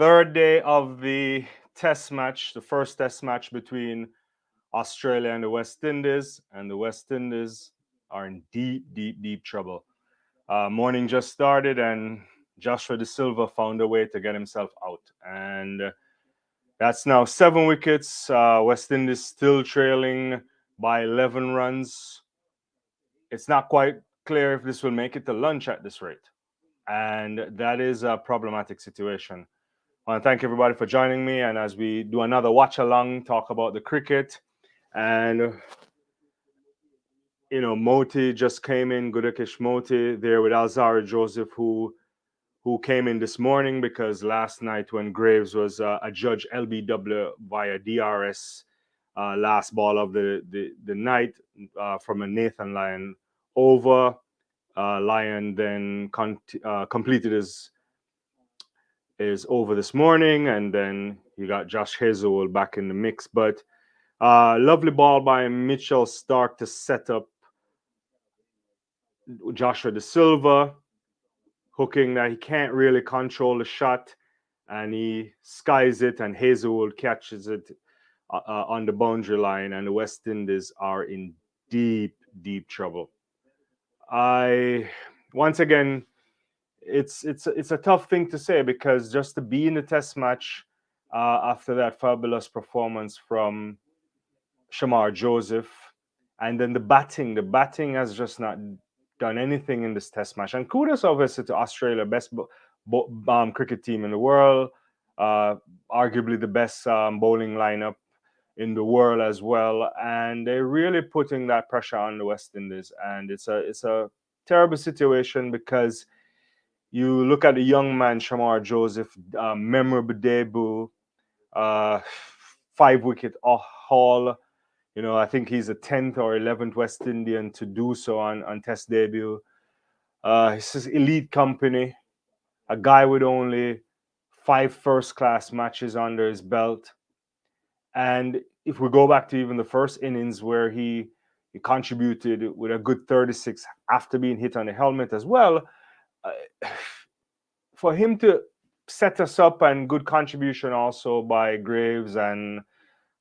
Third day of the test match, the first test match between Australia and the West Indies, and the West Indies are in deep, deep, deep trouble. Morning just started, and Joshua De Silva found a way to get himself out, and that's now 7 wickets. West Indies still trailing by 11 runs. It's not quite clear if this will make it to lunch at this rate, and that is a problematic situation. I want to thank everybody for joining me, and as we do another watch along, talk about the cricket, and Moti just came in, Gudakesh Moti there with Shamar Joseph, who came in this morning because last night when Graves was a judge LBW via DRS, last ball of the night from a Nathan Lyon over. Lyon then completed his over this morning, and then you got Josh Hazlewood back in the mix. But lovely ball by Mitchell Starc to set up Joshua De Silva, hooking that he can't really control the shot, and he skies it, and Hazlewood catches it on the boundary line, and the West Indies are in deep, deep trouble. Once again, it's a tough thing to say because just to be in the test match after that fabulous performance from Shamar Joseph, and then the batting has just not done anything in this test match. And kudos obviously to Australia, best cricket team in the world, arguably the best bowling lineup in the world as well, and they're really putting that pressure on the West Indies, and it's a terrible situation because you look at the young man Shamar Joseph, memorable debut, 5-wicket haul. I think he's the 10th or 11th West Indian to do so on Test debut. This is elite company, a guy with only 5 first-class matches under his belt. And if we go back to even the first innings where he contributed with a good 36 after being hit on the helmet as well, for him to set us up, and good contribution also by Graves and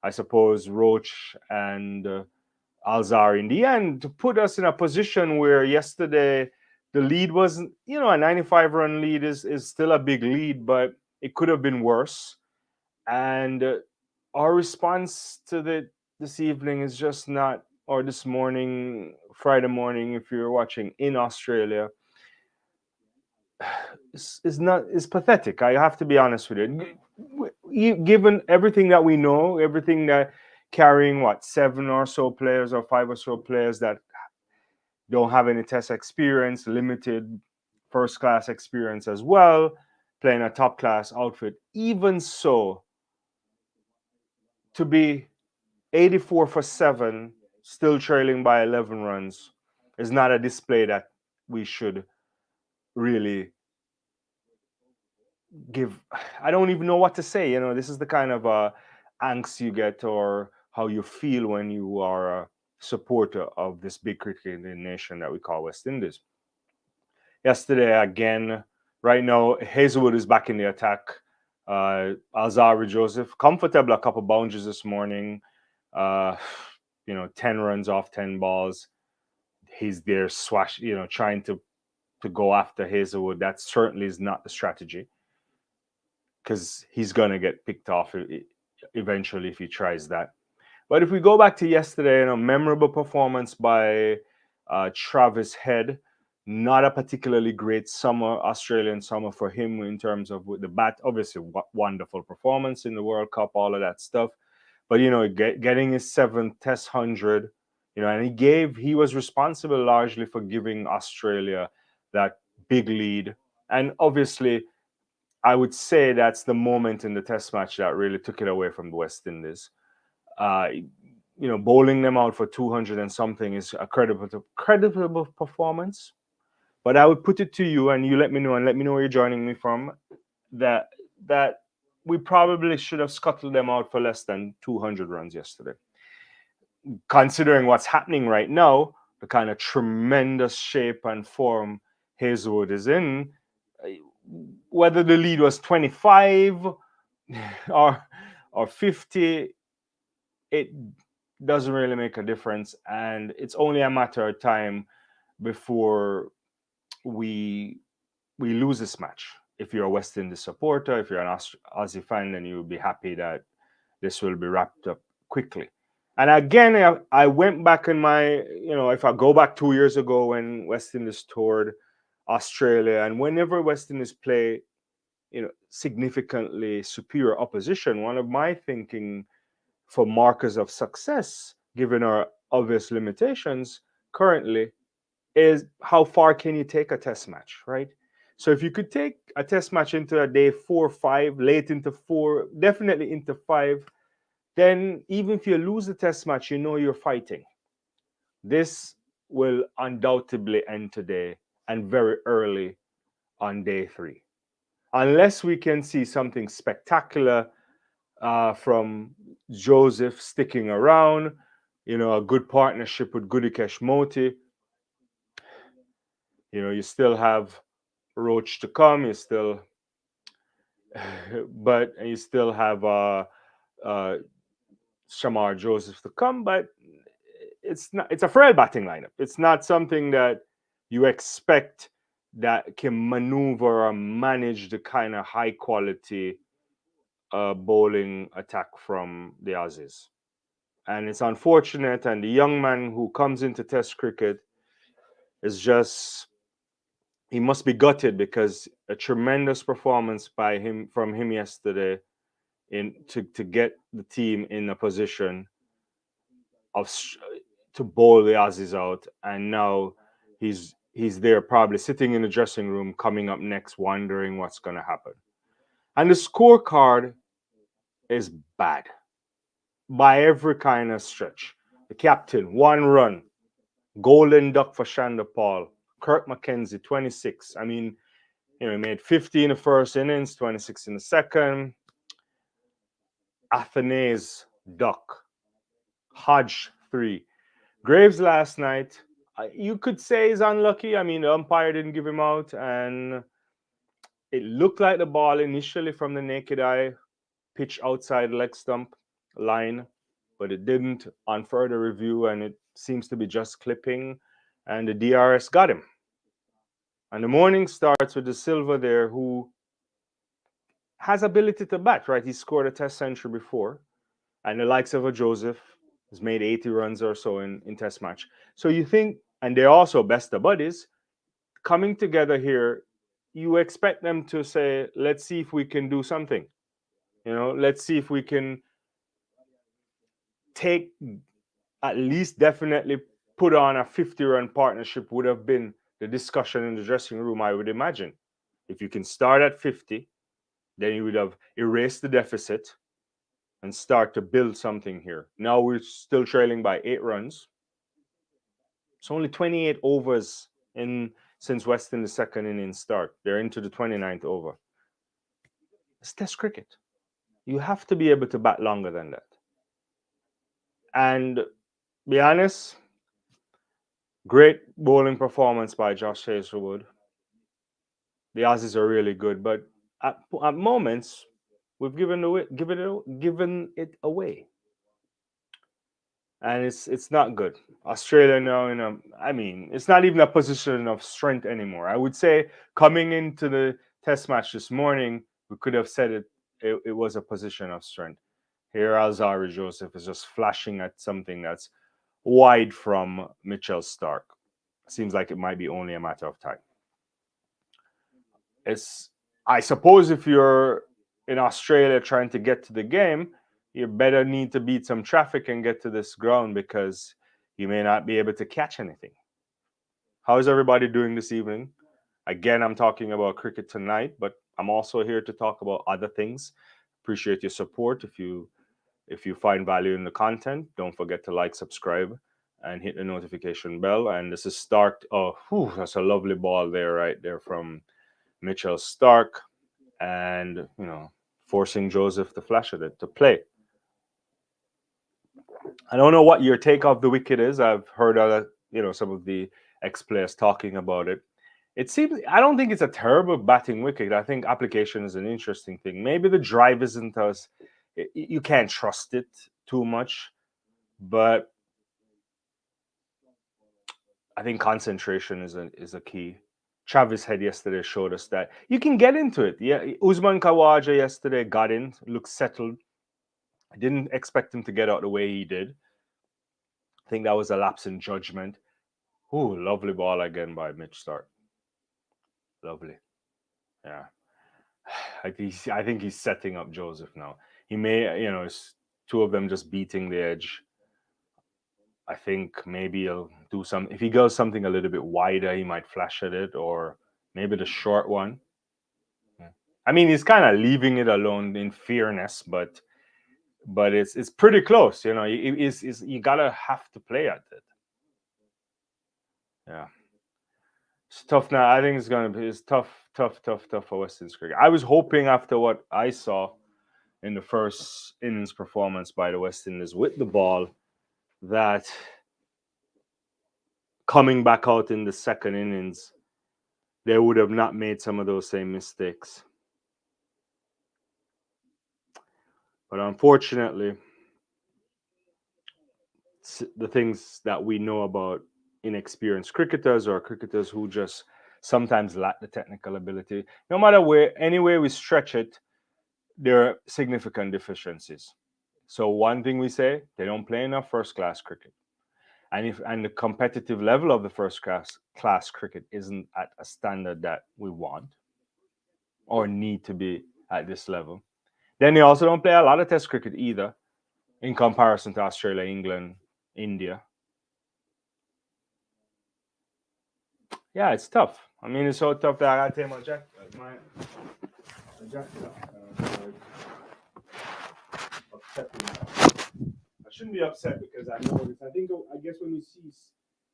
I suppose Roach and Alzar in the end, to put us in a position where yesterday the lead wasn't, a 95-run lead is still a big lead, but it could have been worse. And our response to this evening is just not, or this morning, Friday morning, if you're watching in Australia, is pathetic. I have to be honest with you. Given everything that we know, everything that carrying 7 or so players or 5 or so players that don't have any test experience, limited first class experience as well, playing a top class outfit. Even so, to be 84 for 7, still trailing by 11 runs, is not a display that we should really give. I don't even know what to say. This is the kind of angst you get, or how you feel when you are a supporter of this big cricketing nation that we call West Indies. Yesterday, again, right now, Hazlewood is back in the attack. Shamar Joseph, comfortable, a couple boundaries this morning. 10 runs off 10 balls. He's there trying to go after Hazlewood. That certainly is not the strategy, because he's going to get picked off eventually if he tries that. But if we go back to yesterday, memorable performance by Travis Head. Not a particularly great Australian summer for him in terms of with the bat. Obviously, wonderful performance in the World Cup, all of that stuff. But, getting his 7th Test 100, and he was responsible largely for giving Australia that big lead. And obviously, I would say that's the moment in the Test match that really took it away from the West Indies. Bowling them out for 200 and something is a credible performance. But I would put it to you, and you let me know where you're joining me from, that we probably should have scuttled them out for less than 200 runs yesterday. Considering what's happening right now, the kind of tremendous shape and form Hazlewood is in, whether the lead was 25 or 50, it doesn't really make a difference, and it's only a matter of time before we lose this match. If you're a West Indies supporter, if you're an Aussie fan, then you'll be happy that this will be wrapped up quickly. And again, I went back in my, if I go back 2 years ago when West Indies toured Australia, and whenever West Indies play, significantly superior opposition, one of my thinking for markers of success, given our obvious limitations currently, is how far can you take a test match, right? So if you could take a test match into a day 4, 5, late into 4, definitely into 5, then even if you lose the test match, you're fighting. This will undoubtedly end today and very early on day 3. Unless we can see something spectacular from Joseph sticking around, a good partnership with Gudikesh Moti. You still have Roach to come. You still have Shamar Joseph to come, but it's a frail batting lineup. It's not something that you expect that can maneuver or manage the kind of high quality bowling attack from the Aussies. And it's unfortunate, and the young man who comes into Test cricket is just, he must be gutted, because a tremendous performance from him yesterday to get the team in a position to bowl the Aussies out, and now he's there probably sitting in the dressing room coming up next, wondering what's going to happen. And the scorecard is bad by every kind of stretch. The captain, 1 run. Golden duck for Shanda Paul. Kirk McKenzie, 26. I mean, he made 50 in the first innings, 26 in the second. Athenaeus, duck. Hodge, 3. Graves last night, you could say he's unlucky. I mean, the umpire didn't give him out, and it looked like the ball initially from the naked eye pitched outside leg stump line, but it didn't on further review, and it seems to be just clipping, and the DRS got him. And the morning starts with the Silva there, who has ability to bat, right? He scored a test century before, and the likes of a Joseph has made 80 runs or so in test match. So you think, and they're also best of buddies, coming together here, you expect them to say, let's see if we can do something. Let's see if we can take, at least definitely put on a 50-run partnership would have been the discussion in the dressing room, I would imagine. If you can start at 50, then you would have erased the deficit and start to build something here. Now we're still trailing by 8 runs. It's only 28 overs since West Indies' second innings start. They're into the 29th over. It's Test cricket. You have to be able to bat longer than that. And be honest, great bowling performance by Josh Hazlewood. The Aussies are really good, but at moments we've given it away, and it's not good. Australia now it's not even a position of strength anymore. I would say coming into the Test match this morning, we could have said it was a position of strength. Here, Shamar Joseph is just flashing at something that's wide from Mitchell Starc. Seems like it might be only a matter of time. I suppose if you're in Australia trying to get to the game, you better need to beat some traffic and get to this ground, because you may not be able to catch anything. How is everybody doing this evening? Again, I'm talking about cricket tonight, but I'm also here to talk about other things. Appreciate your support. If you find value in the content, don't forget to like, subscribe, and hit the notification bell. And this is Starc. Oh, that's a lovely ball there, right there from Mitchell Starc, and forcing Joseph to flash at it to play. I don't know what your take of the wicket is. I've heard some of the ex-players talking about it. It seems I don't think it's a terrible batting wicket. I think application is an interesting thing. Maybe the drive isn't as you can't trust it too much, but I think concentration is a key. Travis Head yesterday showed us that you can get into it. Yeah, Usman Khawaja yesterday got in, looked settled. I didn't expect him to get out the way he did. I think that was a lapse in judgment. Ooh, lovely ball again by Mitch Starc. Lovely. Yeah. I think he's setting up Joseph now. He may, it's two of them just beating the edge. I think maybe he'll do some. If he goes something a little bit wider, he might flash at it, or maybe the short one. Yeah. I mean, he's kind of leaving it alone in fairness, but it's pretty close. You gotta have to play at it. Yeah. It's tough now. I think it's tough for West Indies cricket. I was hoping after what I saw in the first innings performance by the West Indies with the ball that coming back out in the second innings, they would have not made some of those same mistakes. But unfortunately, the things that we know about inexperienced cricketers or cricketers who just sometimes lack the technical ability, no matter any way we stretch it, there are significant deficiencies. So one thing we say, they don't play enough first class cricket. And the competitive level of the first class cricket isn't at a standard that we want or need to be at this level. Then they also don't play a lot of test cricket either in comparison to Australia, England, India. Yeah, it's tough. I mean, it's so tough that I gotta take my jacket. I shouldn't be upset because I know this. I guess when you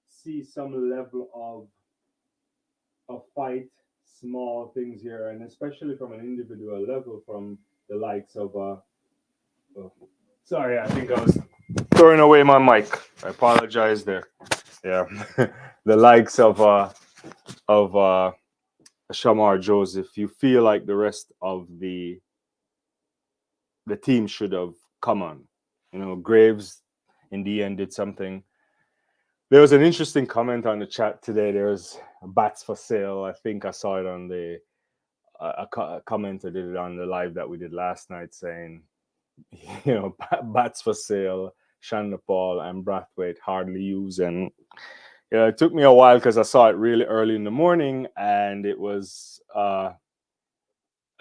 see some level of fight, small things here, and especially from an individual level, from the likes of sorry, I think I was throwing away my mic. I apologize there. Yeah, the likes of Shamar Joseph, you feel like the rest of the team should have come on. Graves in the end did something. There was an interesting comment on the chat today. There's bats for sale. I think I saw it on the a commenter did it on the live that we did last night saying, bats for sale, Shandapal and Brathwaite hardly use. And it took me a while because I saw it really early in the morning, and it was a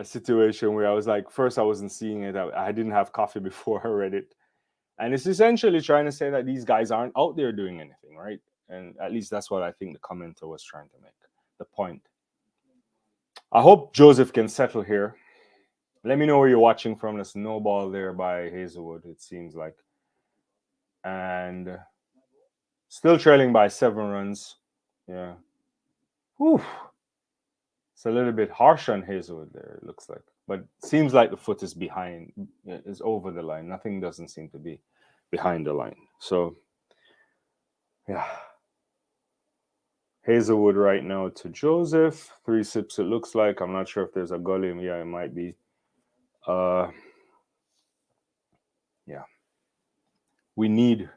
situation where I was like, first I wasn't seeing it. I didn't have coffee before I read it. And it's essentially trying to say that these guys aren't out there doing anything, right? And at least that's what I think the commenter was trying to make, the point. I hope Joseph can settle here. Let me know where you're watching from. There's no ball there by Hazlewood, it seems like. And still trailing by 7 runs. Yeah. Whew. It's a little bit harsh on Hazlewood there, it looks like. But it seems like the foot is is over the line. Nothing doesn't seem to be behind the line. So, yeah. Hazlewood right now to Joseph. 3 sips, it looks like. I'm not sure if there's a gully. Yeah, it might be. Yeah. We need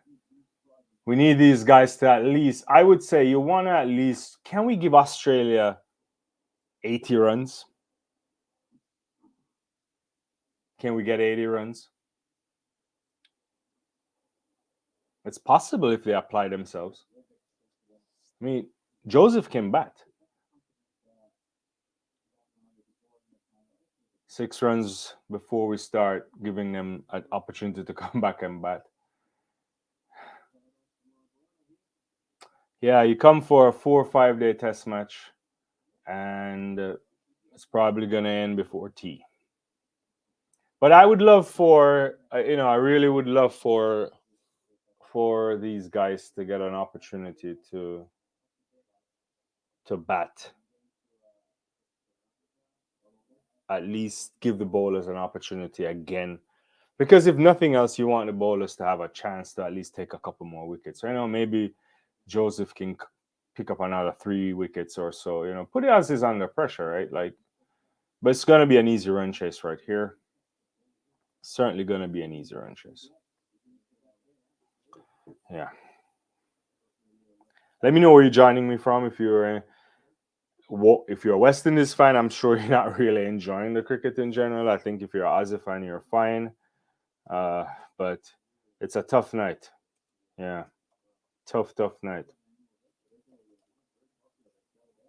these guys to at least, I would say you want to at least, can we give Australia 80 runs? Can we get 80 runs? It's possible if they apply themselves. I mean, Joseph can bat. 6 runs before we start giving them an opportunity to come back and bat. Yeah, you come for a 4 or 5 day test match, and it's probably going to end before tea. But I would love for, I really would love for these guys to get an opportunity to bat. At least give the bowlers an opportunity again. Because if nothing else, you want the bowlers to have a chance to at least take a couple more wickets. I know maybe Joseph can pick up another 3 wickets or so. Put the Aussies under pressure, right? But it's going to be an easy run chase right here. Certainly going to be an easy run chase. Yeah. Let me know where you're joining me from. If you're a West Indies fan, I'm sure you're not really enjoying the cricket in general. I think if you're an Aussie fan, you're fine. But it's a tough night. Yeah. Tough night.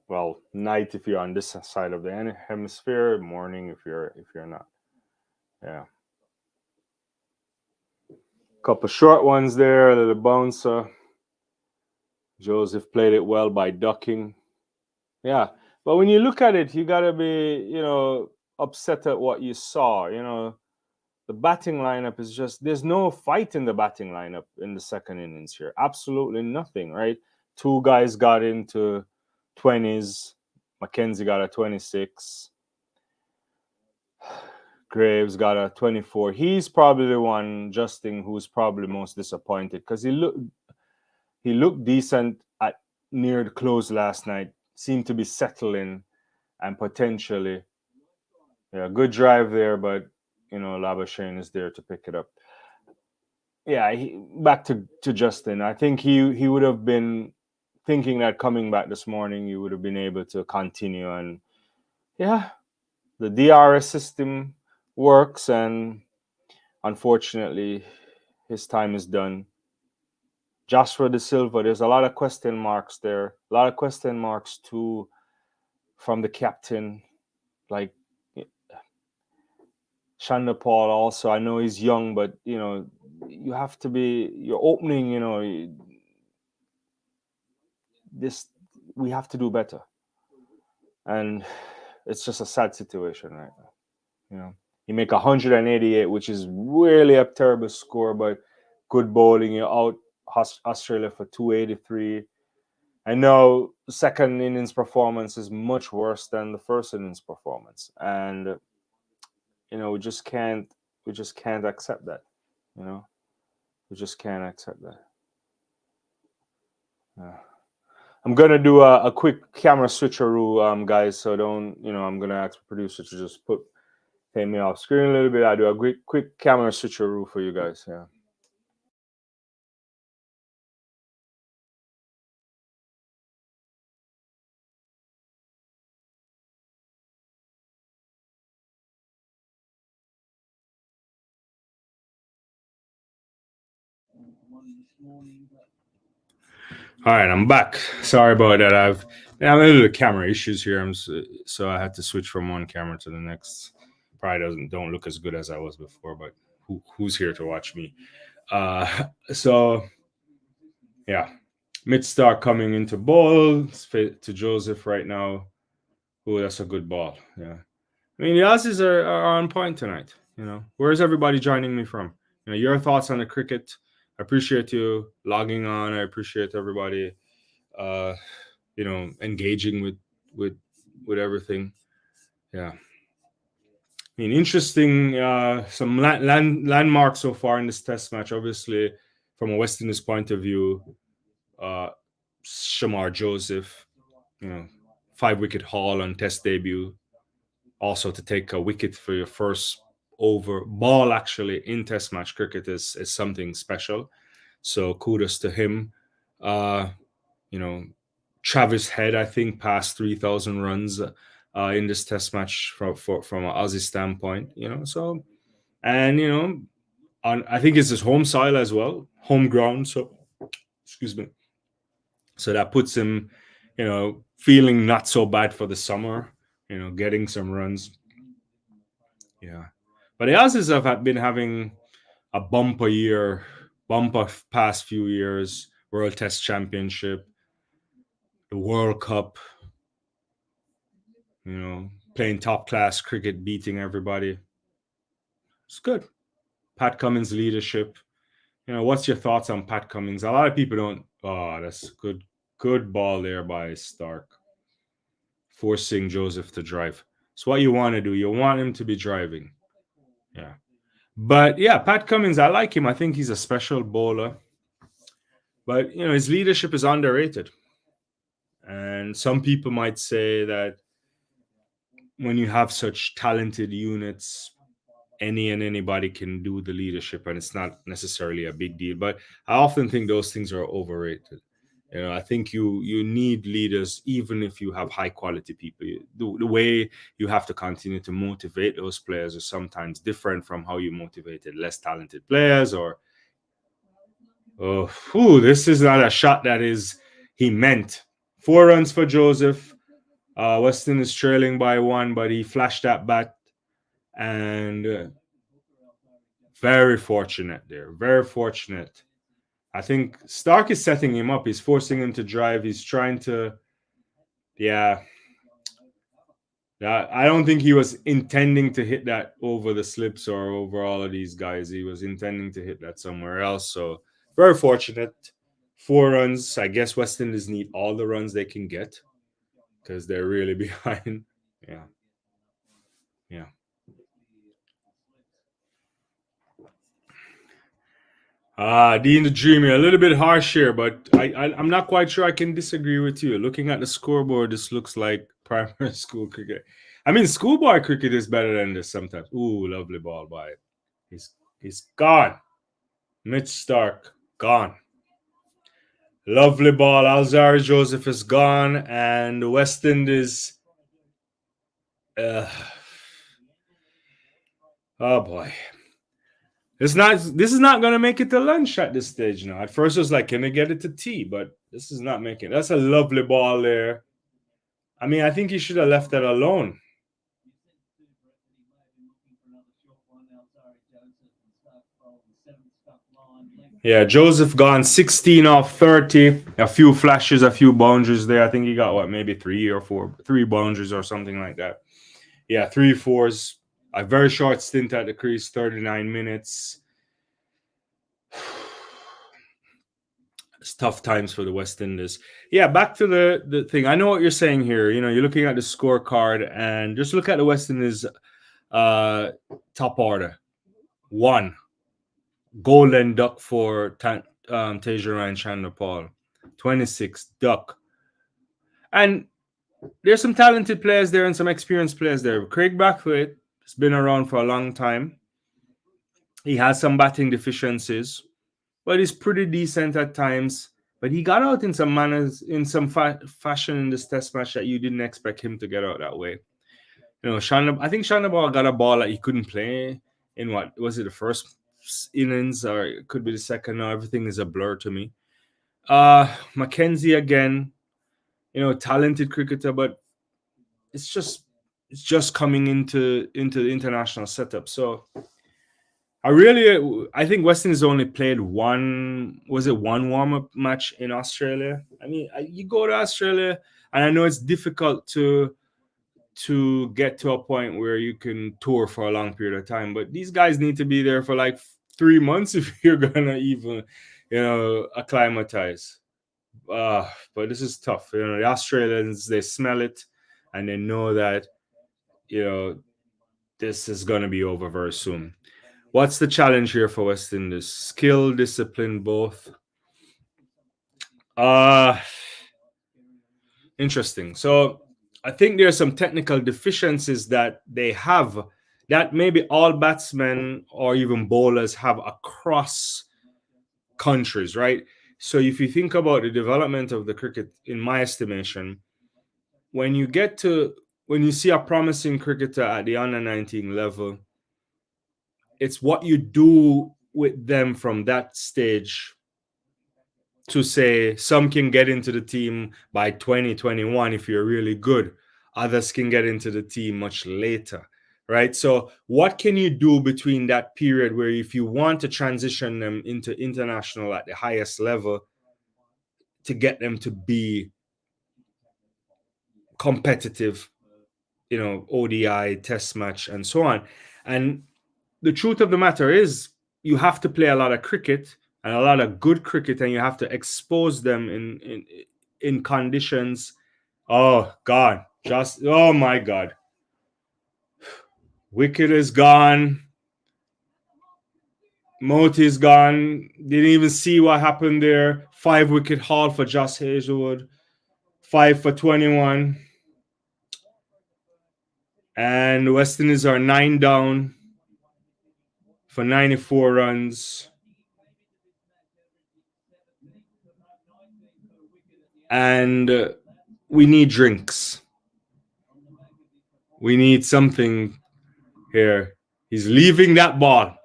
Well, night if you're on this side of the hemisphere, morning if you're not. Yeah. Couple short ones there, a little bouncer. Joseph played it well by ducking. Yeah. But when you look at it, you gotta be, upset at what you saw. The batting lineup is just, there's no fight in the batting lineup in the second innings here. Absolutely nothing, right? 2 guys got into 20s. Mackenzie got a 26. Graves got a 24. He's probably the one, Justin, who's probably most disappointed because he looked decent at near the close last night. Seemed to be settling and potentially, good drive there, but Labuschagne is there to pick it up. Yeah, back to Justin. I think he would have been thinking that coming back this morning, he would have been able to continue. And yeah, the DRS system works, and unfortunately, his time is done. Joshua De Silva, there's a lot of question marks there. A lot of question marks too from the captain. Like Shanda Paul also, I know he's young, but you have to be, you're opening, we have to do better. And it's just a sad situation right now. You make 188, which is really a terrible score, but good bowling. You're out Australia for 283. I know the second innings performance is much worse than the first innings performance. And we just can't accept that. We just can't accept that. I'm gonna do a quick camera switcheroo, guys. So don't, I'm gonna ask the producer to just take me off screen a little bit. I do a quick camera switcheroo for you guys. Yeah. All right, I'm back. Sorry about that. I'm into the camera issues here. So I had to switch from one camera to the next. Probably don't look as good as I was before, but who's here to watch me? So yeah, mid-start coming into ball to Joseph right now. Oh, that's a good ball. Yeah, I mean the Aussies are on point tonight. Where's everybody joining me from? Your thoughts on the cricket. I appreciate you logging on. I appreciate everybody engaging with everything. Yeah, I mean, interesting. Some landmarks so far in this test match. Obviously, from a West Indies point of view, Shamar Joseph, 5-wicket haul on test debut. Also, to take a wicket for your first over ball actually in test match cricket is something special. So kudos to him. Travis Head, I think, passed 3,000 runs in this test match from an Aussie standpoint. So, and I think it's his home soil as well, home ground. So, excuse me. So that puts him, feeling not so bad for the summer. Getting some runs. Yeah, but the Aussies have been having a bumper past few years. World Test Championship, the World Cup. Playing top class cricket, beating everybody. It's good. Pat Cummins' leadership. What's your thoughts on Pat Cummins? A lot of people don't. Oh, that's good ball there by Starc, forcing Joseph to drive. It's what you want to do. You want him to be driving. Yeah. But yeah, Pat Cummins, I like him. I think he's a special bowler. But his leadership is underrated. And some people might say that when you have such talented units, any and anybody can do the leadership, and it's not necessarily a big deal. But I often think those things are overrated. I think you need leaders, even if you have high quality people. The way you have to continue to motivate those players is sometimes different from how you motivated less talented players. This is not a shot that he meant. 4 runs for Joseph. Weston is trailing by 1, but he flashed that bat, and very fortunate there. Very fortunate. I think Starc is setting him up. He's forcing him to drive. He's trying to, yeah. I don't think he was intending to hit that over the slips or over all of these guys. He was intending to hit that somewhere else. So very fortunate. 4 runs. I guess West Indies need all the runs they can get because they're really behind. Yeah. Dean the Dreamy, a little bit harsh here, but I'm not quite sure I can disagree with you. Looking at the scoreboard, this looks like primary school cricket. I mean, schoolboy cricket is better than this sometimes. Ooh, lovely ball by it. He's gone. Mitch Starc, gone. Lovely ball. Shamar Joseph is gone, and West Indies. Oh boy. This is not going to make it to lunch at this stage now. At first, it was like, can they get it to tea? But this is not making it. That's a lovely ball there. I mean, I think he should have left that alone. Yeah, Joseph gone 16 off 30. A few flashes, a few boundaries there. I think he got, maybe 3 boundaries or something like that. Yeah, 3 fours. A very short stint at the crease, 39 minutes. It's tough times for the West Indies. Yeah, back to the thing. I know what you're saying here. You're looking at the scorecard and just look at the West Indies top order. 1, Golden Duck for Tasia Ryan Chandler-Paul. 26, Duck. And there's some talented players there and some experienced players there. Craig Brathwaite has been around for a long time. He has some batting deficiencies, but he's pretty decent at times. But he got out in some manners, in some fashion in this test match that you didn't expect him to get out that way. I think Chandler-Paul got a ball that he couldn't play in the first innings, or it could be the second. Now everything is a blur to me. Mackenzie again, talented cricketer, but it's just coming into the international setup. So I think West Indies only played one warm-up match in Australia. I mean, you go to Australia, and I know it's difficult to get to a point where you can tour for a long period of time, but these guys need to be there for like 3 months if you're gonna even, acclimatize. But this is tough. The Australians, they smell it, and they know that, this is gonna be over very soon. What's the challenge here for West Indies? Skill, discipline, both. Interesting. So I think there are some technical deficiencies that they have that maybe all batsmen or even bowlers have across countries, right? So if you think about the development of the cricket, in my estimation, when you see a promising cricketer at the under 19 level, it's what you do with them from that stage to say some can get into the team by 2021 if you're really good. Others can get into the team much later, right? So what can you do between that period where if you want to transition them into international at the highest level to get them to be competitive, ODI, test match, and so on. And the truth of the matter is you have to play a lot of cricket and a lot of good cricket, and you have to expose them in conditions. Oh God, oh my God. Wicket is gone. Moti's gone. Didn't even see what happened there. 5-wicket haul for Josh Hazlewood. 5 for 21. And West Indies are 9 down for 94 runs. And we need drinks. We need something here. He's leaving that ball.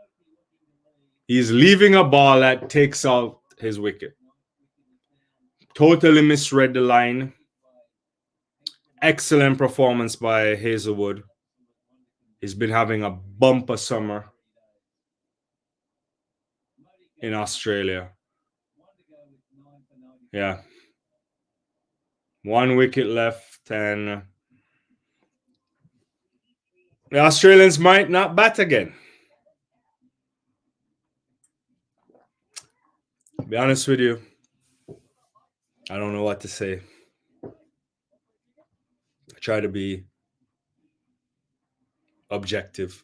He's leaving a ball that takes out his wicket. Totally misread the line. Excellent performance by Hazlewood. He's been having a bumper summer in Australia. Yeah. 1 wicket left, and the Australians might not bat again. To be honest with you, I don't know what to say. I try to be objective.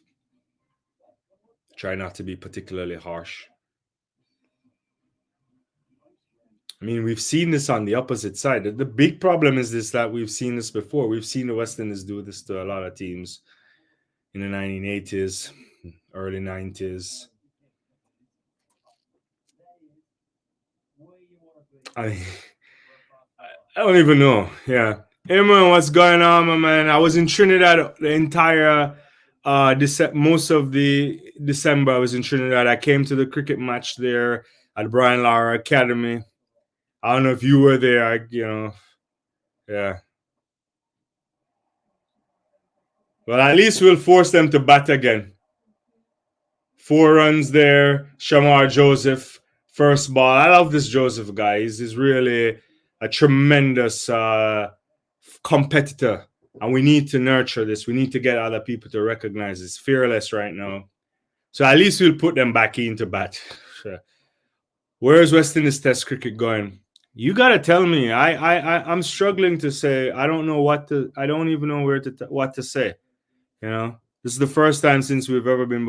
Try not to be particularly harsh. I mean, we've seen this on the opposite side. The big problem is this, that we've seen this before. We've seen the West Indies do this to a lot of teams in the 1980s, early 90s. I don't even know. Yeah. Hey, man, what's going on, my man? I was in Trinidad the entire most of the December. I was in Trinidad. I came to the cricket match there at Brian Lara Academy. I don't know if you were there. Yeah. Well, at least we'll force them to bat again. 4 runs there. Shamar Joseph, first ball. I love this Joseph guy. He's really a tremendous competitor. And we need to nurture this. We need to get other people to recognize this. Fearless right now. So at least we'll put them back into bat. Where's West Indies Test cricket going? You gotta tell me. I'm struggling to say. I don't know what to. I don't even know what to say. This is the first time since we've ever been.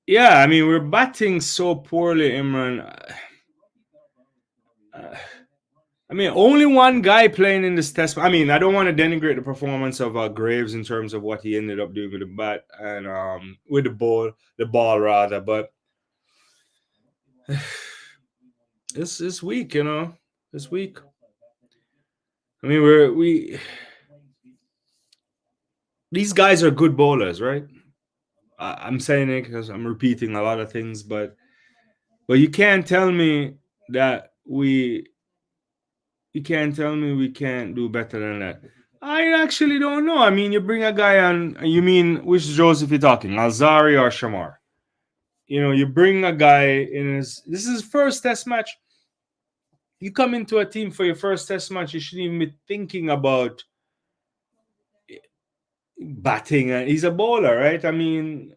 Yeah, I mean, we're batting so poorly, Imran. I mean, only one guy playing in this test. I mean, I don't want to denigrate the performance of Graves in terms of what he ended up doing with the bat and with the ball rather. But it's weak, It's weak. I mean, these guys are good bowlers, right? I'm saying it because I'm repeating a lot of things, but you can't tell me that you can't tell me we can't do better than that. I actually don't know. I mean, you bring a guy on. You mean which Joseph you're talking, Alzari or Shamar? You bring a guy in this is his first test match. You come into a team for your first test match, you shouldn't even be thinking about batting. He's a bowler, right? I mean,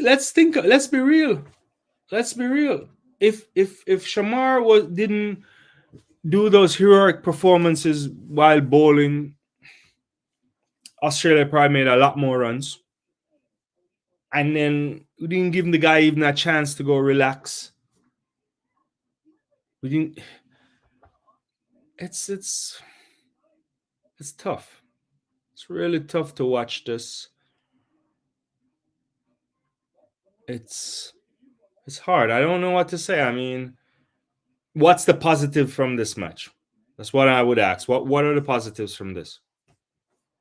let's be real. If Shamar didn't do those heroic performances while bowling, Australia probably made a lot more runs. And then we didn't give the guy even a chance to go relax. We didn't. It's tough. It's really tough to watch this. It's hard. I don't know what to say. I mean, what's the positive from this match? That's what I would ask. What are the positives from this?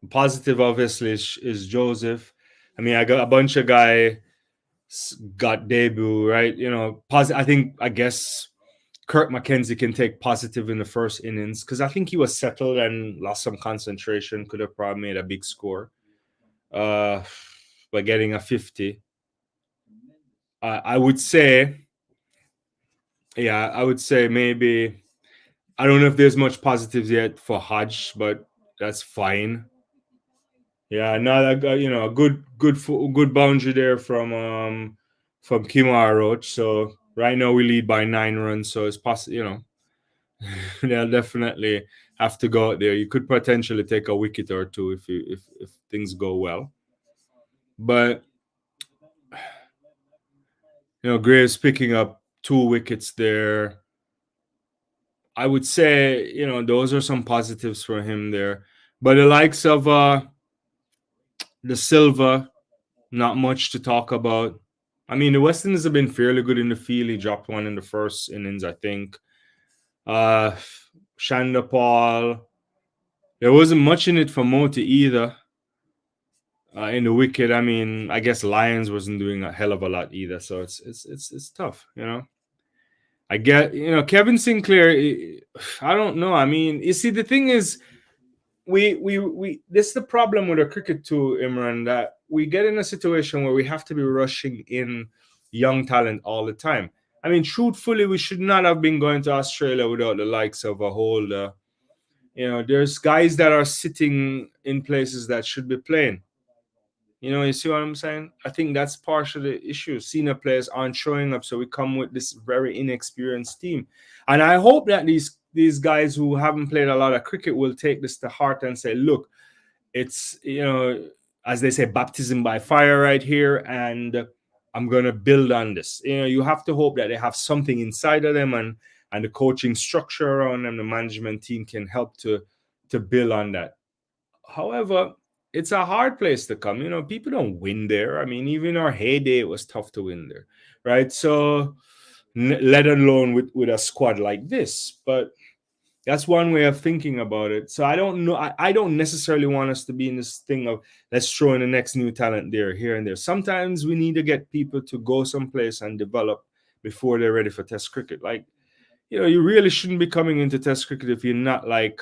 The positive, obviously, is Joseph. I mean, I got a bunch of guys got debut, right? I guess Kirk McKenzie can take positive in the first innings because I think he was settled and lost some concentration. Could have probably made a big score by getting a 50. I would say maybe, I don't know if there's much positives yet for Hodge, but that's fine. Yeah, a good boundary there from Kimar Roach. So right now we lead by 9 runs. So it's possible, they'll definitely have to go out there. You could potentially take a wicket or two if things go well. But Graves picking up 2 wickets there. I would say, those are some positives for him there. But the likes of the Silva, not much to talk about. I mean, the West Indies have been fairly good in the field. He dropped one in the first innings, I think. Shanda Paul. There wasn't much in it for Moti either. In the wicket, I mean, I guess Lyons wasn't doing a hell of a lot either, so it's tough, I get, Kevin Sinclair. I don't know. I mean, you see, the thing is, we this is the problem with our cricket too, Imran, that we get in a situation where we have to be rushing in young talent all the time. I mean, truthfully, we should not have been going to Australia without the likes of a Holder. There's guys that are sitting in places that should be playing. You see what I'm saying? I think that's part of the issue. Senior players aren't showing up, so we come with this very inexperienced team. And I hope that these guys who haven't played a lot of cricket will take this to heart and say, look, it's, as they say, baptism by fire right here, and I'm going to build on this. You have to hope that they have something inside of them, and the coaching structure around them, the management team can help to build on that. However, it's a hard place to come. People don't win there. I mean, even our heyday, it was tough to win there, right? So, let alone with a squad like this. But that's one way of thinking about it. So I don't know. I don't necessarily want us to be in this thing of let's throw in the next new talent there, here and there. Sometimes we need to get people to go someplace and develop before they're ready for Test cricket. Like, you really shouldn't be coming into Test cricket if you're not like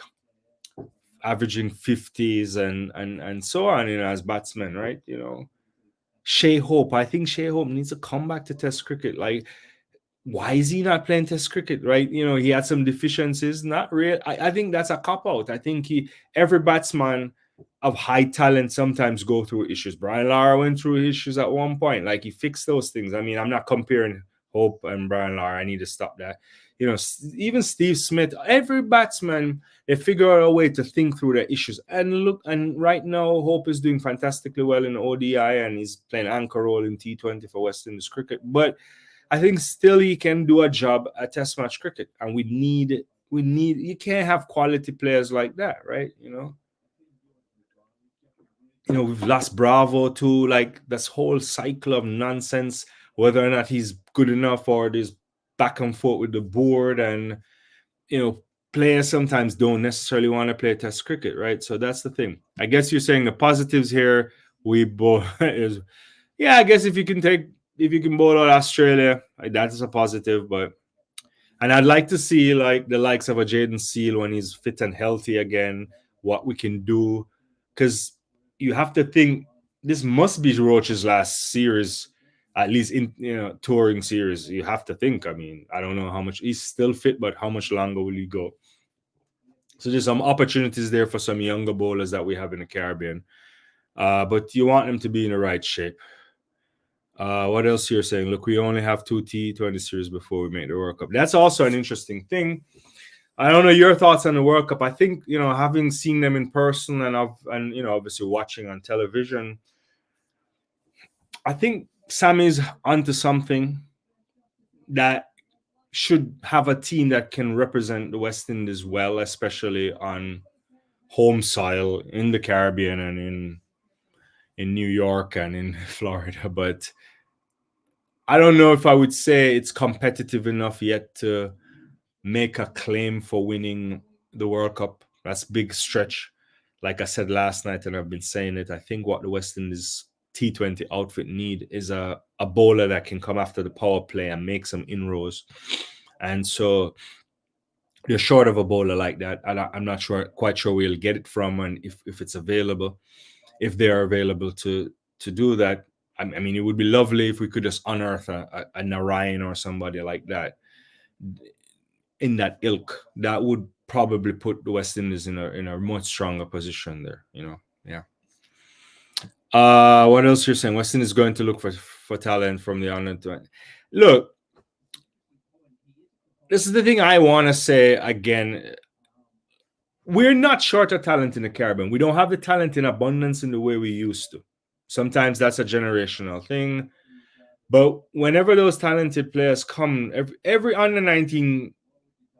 averaging 50s and so on, as batsmen, right? Shea Hope. I think Shea Hope needs to come back to Test cricket. Like, why is he not playing Test cricket, right? He had some deficiencies. Not real. I think that's a cop out. I think every batsman of high talent sometimes go through issues. Brian Lara went through issues at one point. Like, he fixed those things. I mean, I'm not comparing Hope and Brian Lara. I need to stop that. Even Steve Smith, every batsman, they figure out a way to think through their issues. And look, and right now, Hope is doing fantastically well in ODI, and he's playing anchor role in T20 for West Indies cricket. But I think still he can do a job at Test match cricket, and we need. You can't have quality players like that, right? We've lost Bravo too. Like, this whole cycle of nonsense, whether or not he's good enough, or this back and forth with the board, and players sometimes don't necessarily want to play Test cricket, right? So that's the thing. I guess you're saying the positives here. We both is, yeah. I guess if you can bowl out Australia, that is a positive. And I'd like to see like the likes of a Jaden Seal when he's fit and healthy again. What we can do, because you have to think this must be Roach's last series, at least in touring series. You have to think. I mean, I don't know how much he's still fit, but how much longer will he go? So there's some opportunities there for some younger bowlers that we have in the Caribbean, but you want them to be in the right shape. What else you're saying? Look, we only have 2 T20 series before we make the World Cup. That's also an interesting thing. I don't know your thoughts on the World Cup. I think, having seen them in person and obviously watching on television, I think Sammy's onto something that should have a team that can represent the West Indies well, especially on home soil in the Caribbean and in New York and in Florida. But I don't know if I would say it's competitive enough yet to make a claim for winning the World Cup. That's a big stretch. Like I said last night, and I've been saying it, I think what the West Indies T20 outfit need is a bowler that can come after the power play and make some inroads. And so they're short of a bowler like that. And I'm not quite sure we'll get it from, and if it's available, if they are available to do that. I mean, it would be lovely if we could just unearth a Narayan or somebody like that in that ilk. That would probably put the West Indies in a much stronger position there. Yeah. What else you're saying? West Indies is going to look for talent from the under 20. Look, this is the thing I want to say again. We're not short of talent in the Caribbean. We don't have the talent in abundance in the way we used to. Sometimes that's a generational thing. But whenever those talented players come, every under 19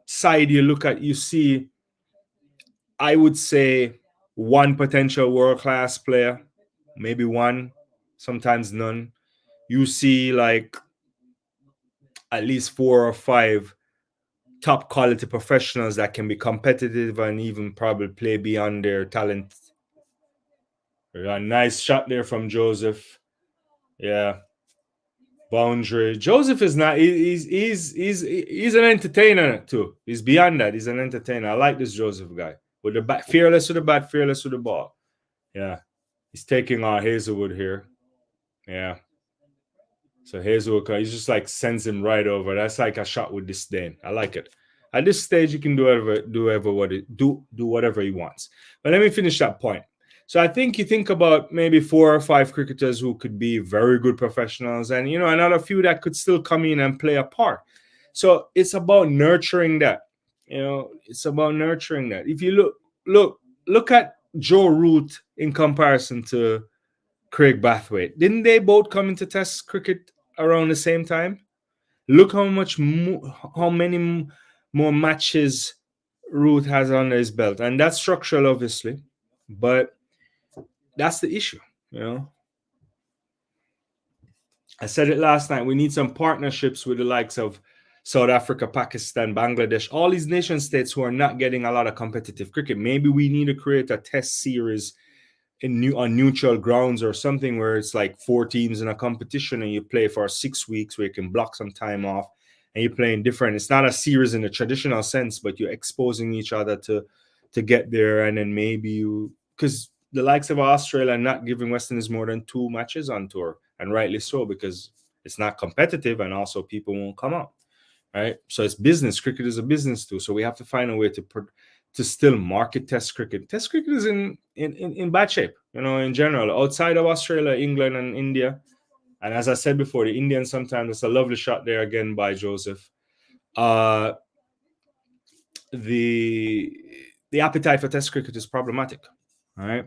side you look at, you see, I would say, one potential world-class player, maybe one, sometimes none. You see like at least 4 or 5 top quality professionals that can be competitive and even probably play beyond their talent. A nice shot there from Joseph. Yeah. Boundary. Joseph is not. He's an entertainer too. He's beyond that. He's an entertainer. I like this Joseph guy with the bat, fearless with the bat, fearless with the ball. Yeah, he's taking on Hazlewood here. Yeah. So Hazlewood, he just like sends him right over. That's like a shot with disdain. I like it. At this stage, you can do whatever he wants. But let me finish that point. So I think you think about maybe 4 or 5 cricketers who could be very good professionals, and another few that could still come in and play a part. So it's about nurturing that. It's about nurturing that. If you look at Joe Root in comparison to Craig Bathwaite. Didn't they both come into Test cricket around the same time? Look how many more matches Root has under his belt, and that's structural, obviously, but that's the issue. I said it last night. We need some partnerships with the likes of South Africa, Pakistan, Bangladesh, all these nation states who are not getting a lot of competitive cricket. Maybe we need to create a test series on neutral grounds or something where it's like 4 teams in a competition and you play for 6 weeks where you can block some time off and you're playing different. It's not a series in the traditional sense, but you're exposing each other to get there. And then maybe because the likes of Australia are not giving Westerners more than 2 matches on tour, and rightly so, because it's not competitive and also people won't come out, right? So it's business. Cricket is a business too. So we have to find a way to still market Test cricket. Test cricket is in bad shape, in general, outside of Australia, England, and India. And as I said before, the Indians sometimes, it's a lovely shot there again by Joseph. The appetite for Test cricket is problematic. All right.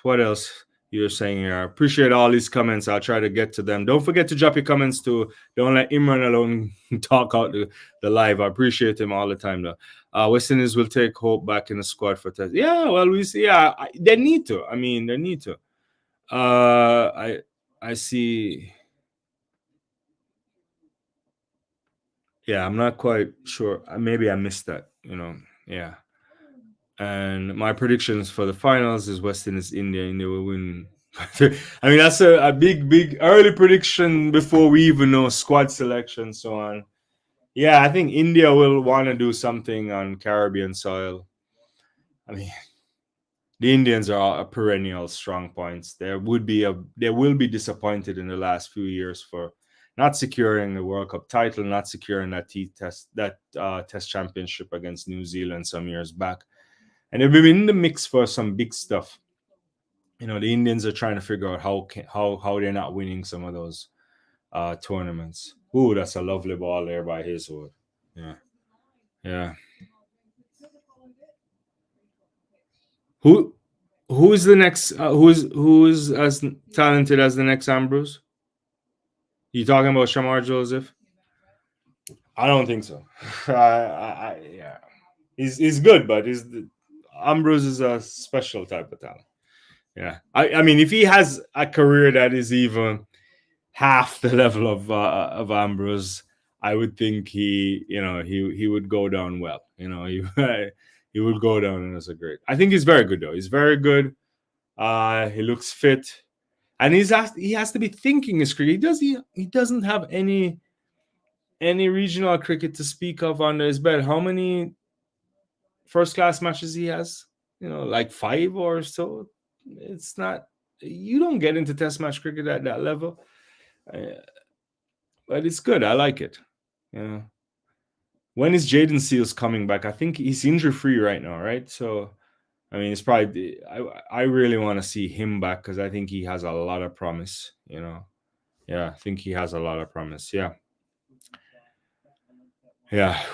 What else you're saying here? I appreciate all these comments. I'll try to get to them. Don't forget to drop your comments too. Don't let Imran alone talk out the live. I appreciate him all the time though. West Indies will take hope back in the squad for Test. Yeah, well, we see. Yeah, they need to. I mean, they need to. I see. Yeah, I'm not quite sure. Maybe I missed that. Yeah. And my predictions for the finals is West Indies, India. India will win. I mean, that's a big early prediction before we even know squad selection, so on. Yeah, I think India will want to do something on Caribbean soil. I mean, the Indians are a perennial strong points. They will be disappointed in the last few years for not securing the World Cup title, not securing that Test championship against New Zealand some years back. And they've been in the mix for some big stuff. The Indians are trying to figure out how they're not winning some of those tournaments. Ooh, that's a lovely ball there by Hazlewood. Yeah. Who is the next? Who is as talented as the next Ambrose? You talking about Shamar Joseph? I don't think so. Yeah, he's good, but Ambrose is a special type of talent. Yeah, I mean, if he has a career that is even half the level of Ambrose, I would think he would go down well. He would go down as a great. I think he's very good though. He's very good. He looks fit, and he has to be thinking his cricket. He doesn't have any regional cricket to speak of under his belt. How many first class matches he has? Like 5 or so. It's not. You don't get into Test match cricket at that level. But it's good. I like it. When is Jaden Seals coming back? I think he's injury free right now, right? So, I mean, it's probably. I really want to see him back because I think he has a lot of promise. Yeah, I think he has a lot of promise. Yeah.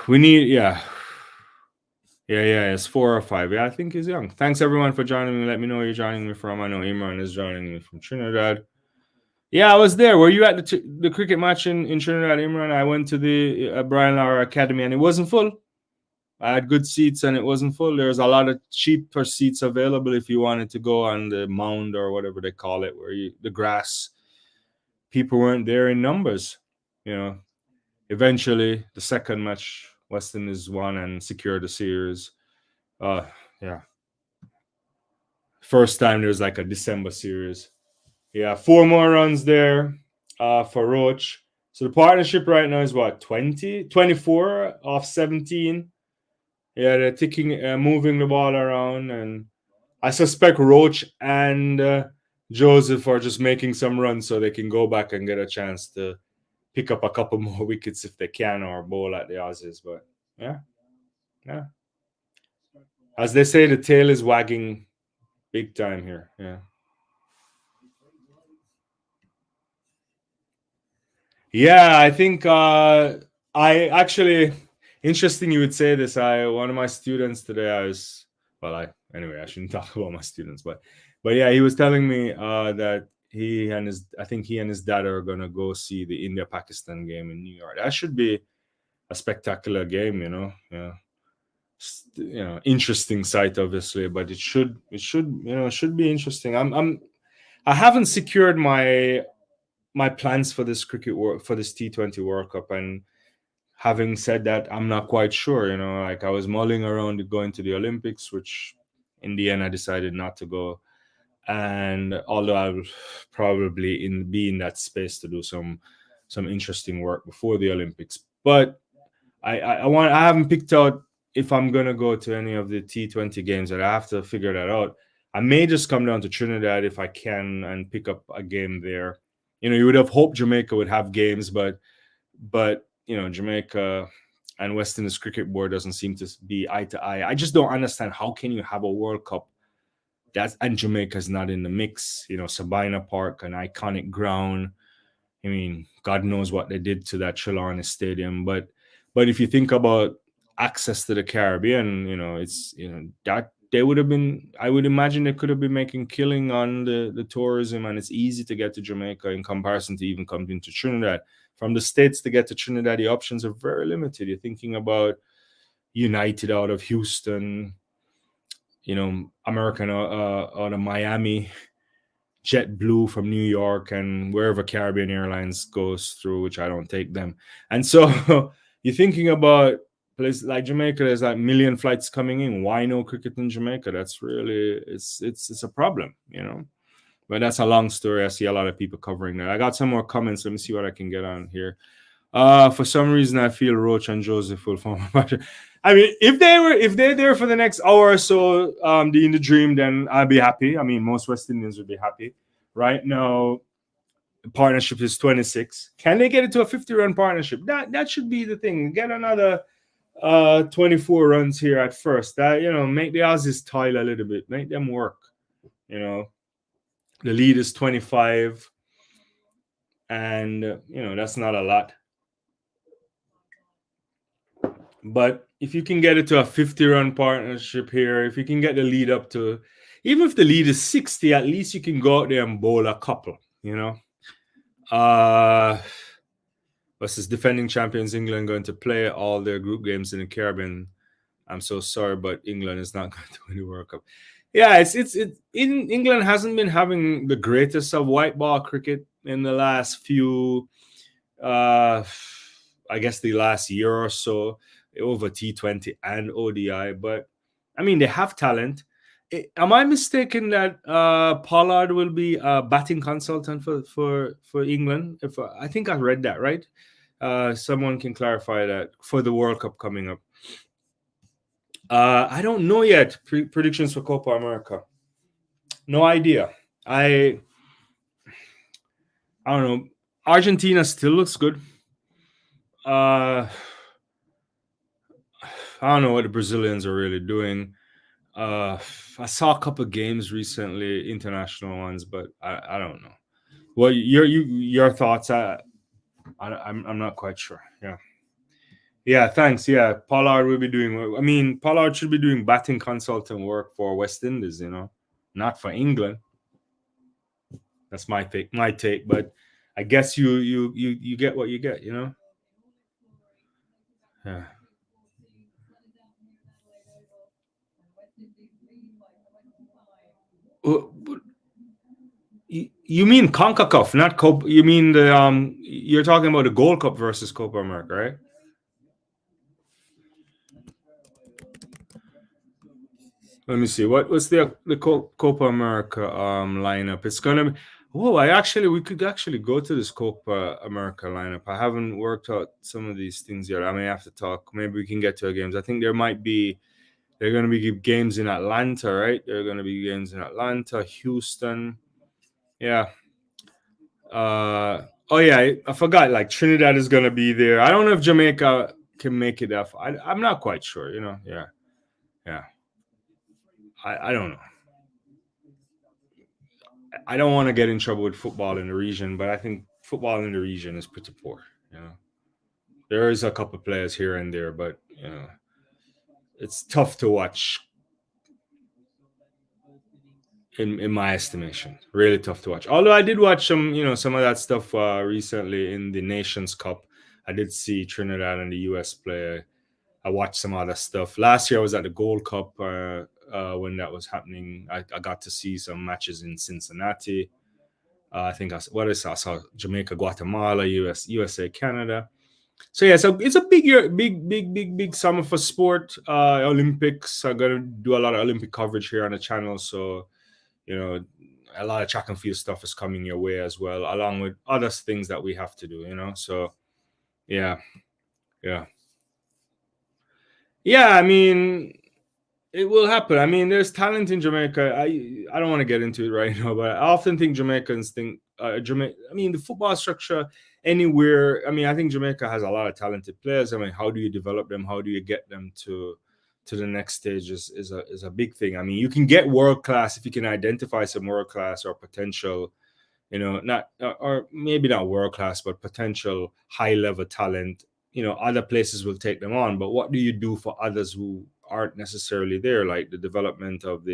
We need. Yeah, it's 4 or 5. Yeah, I think he's young. Thanks everyone for joining me. Let me know where you're joining me from. I know Imran is joining me from Trinidad. Yeah, I was there. Were you at the cricket match in Trinidad, Imran? I went to the Brian Lara Academy, and it wasn't full. I had good seats, and it wasn't full. There's a lot of cheaper seats available if you wanted to go on the mound or whatever they call it, where the grass. People weren't there in numbers. You know, eventually the second match, West Indies won and secured the series. Yeah. First time there was like a December series. Yeah, 4 more runs there for Roach. So the partnership right now is what, 20? 24 off 17. Yeah, they're moving the ball around. And I suspect Roach and Joseph are just making some runs so they can go back and get a chance to pick up a couple more wickets if they can, or bowl at the Aussies. But yeah. As they say, the tail is wagging big time here. Yeah. Yeah, I think I actually, interesting you would say this. One of my students today, anyway, I shouldn't talk about my students, but yeah, he was telling me that he and his dad are gonna go see the India-Pakistan game in New York. That should be a spectacular game, interesting sight, obviously, but it should be interesting. I haven't secured my plans for this for this T20 World Cup, and having said that, I'm not quite sure. Like I was mulling around going to the Olympics, which in the end I decided not to go. And although I'll probably be in that space to do some interesting work before the Olympics, but I haven't picked out if I'm gonna go to any of the T20 games. That I have to figure that out. I may just come down to Trinidad if I can and pick up a game there. You would have hoped Jamaica would have games, but Jamaica and West Indies Cricket Board doesn't seem to be eye to eye. I just don't understand, how can you have a World Cup and Jamaica's not in the mix? Sabina Park, an iconic ground. I mean, God knows what they did to that Trelawney Stadium, but if you think about access to the Caribbean, it's that they would have been, I would imagine they could have been making killing on the tourism, and it's easy to get to Jamaica in comparison to even coming to Trinidad. From the States to get to Trinidad, the options are very limited. You're thinking about United out of Houston, American out of Miami, JetBlue from New York, and wherever Caribbean Airlines goes through, which I don't take them. And so you're thinking about places like Jamaica. There's like million flights coming in. Why no cricket in Jamaica? That's really, it's a problem, But that's a long story. I see a lot of people covering that. I got some more comments. Let me see what I can get on here. For some reason, I feel Roach and Joseph will form a partnership. I mean, if they're there for the next hour or so, in the dream, then I'll be happy. I mean, most West Indians would be happy. Right now, the partnership is 26. Can they get it to a 50-run partnership? That should be the thing. Get another 24 runs here at first. That make the Aussies toil a little bit. Make them work. The lead is 25, and that's not a lot. But if you can get it to a 50-run partnership here, if you can get the lead up to, even if the lead is 60, at least you can go out there and bowl a couple, versus defending champions England going to play all their group games in the Caribbean. I'm so sorry, but England is not going to win the World Cup. Yeah, it's in England hasn't been having the greatest of white ball cricket in the last few, I guess the last year or so, over T20 and ODI. But I mean, they have talent. Am I mistaken that Pollard will be a batting consultant for England? I think I read that, right? Someone can clarify that for the World Cup coming up. I don't know yet. Predictions for Copa America. No idea. I don't know. Argentina still looks good. I don't know what the Brazilians are really doing. I saw a couple of games recently, international ones, but I don't know. Well, your thoughts? I'm not quite sure. Yeah. Thanks. Yeah, Pollard will be doing. I mean, Pollard should be doing batting consultant work for West Indies. Not for England. That's my take. But I guess you get what you get, you know. Yeah. You mean CONCACAF, not Copa? You mean the You're talking about the Gold Cup versus Copa America, right? Let me see. What's the Copa America lineup? It's gonna be. Oh, we could actually go to this Copa America lineup. I haven't worked out some of these things yet. I may have to talk. Maybe we can get to games. I think they're gonna be games in Atlanta, right? There are gonna be games in Atlanta, Houston. Yeah. Oh yeah, I forgot. Like Trinidad is gonna be there. I don't know if Jamaica can make it. I'm not quite sure. You know. Yeah. Yeah. I don't know. I don't want to get in trouble with football in the region, but I think football in the region is pretty poor. You know, there is a couple players here and there, but you know, it's tough to watch. In my estimation, really tough to watch. Although I did watch some of that stuff recently in the Nations Cup. I did see Trinidad and the US play. I watched some other stuff. Last year I was at the Gold Cup when that was happening. I got to see some matches in Cincinnati. I think I saw Jamaica, Guatemala, USA, Canada. So yeah, so it's a big year, big summer for sport. Olympics are gonna do a lot of Olympic coverage here on the channel. So you know, a lot of track and field stuff is coming your way as well, along with other things that we have to do. You know, so yeah, yeah, yeah. I mean, it will happen. I mean, there's talent in Jamaica. I don't want to get into it right now, but I often think Jamaicans think Jamaica. I mean, the football structure anywhere. I mean, I think Jamaica has a lot of talented players. I mean, how do you develop them? How do you get them to the next stage is a big thing. I mean, you can get world class if you can identify some world class or potential. You know, not or maybe not world class, but potential high level talent. You know, other places will take them on. But what do you do for others who aren't necessarily there? Like the development of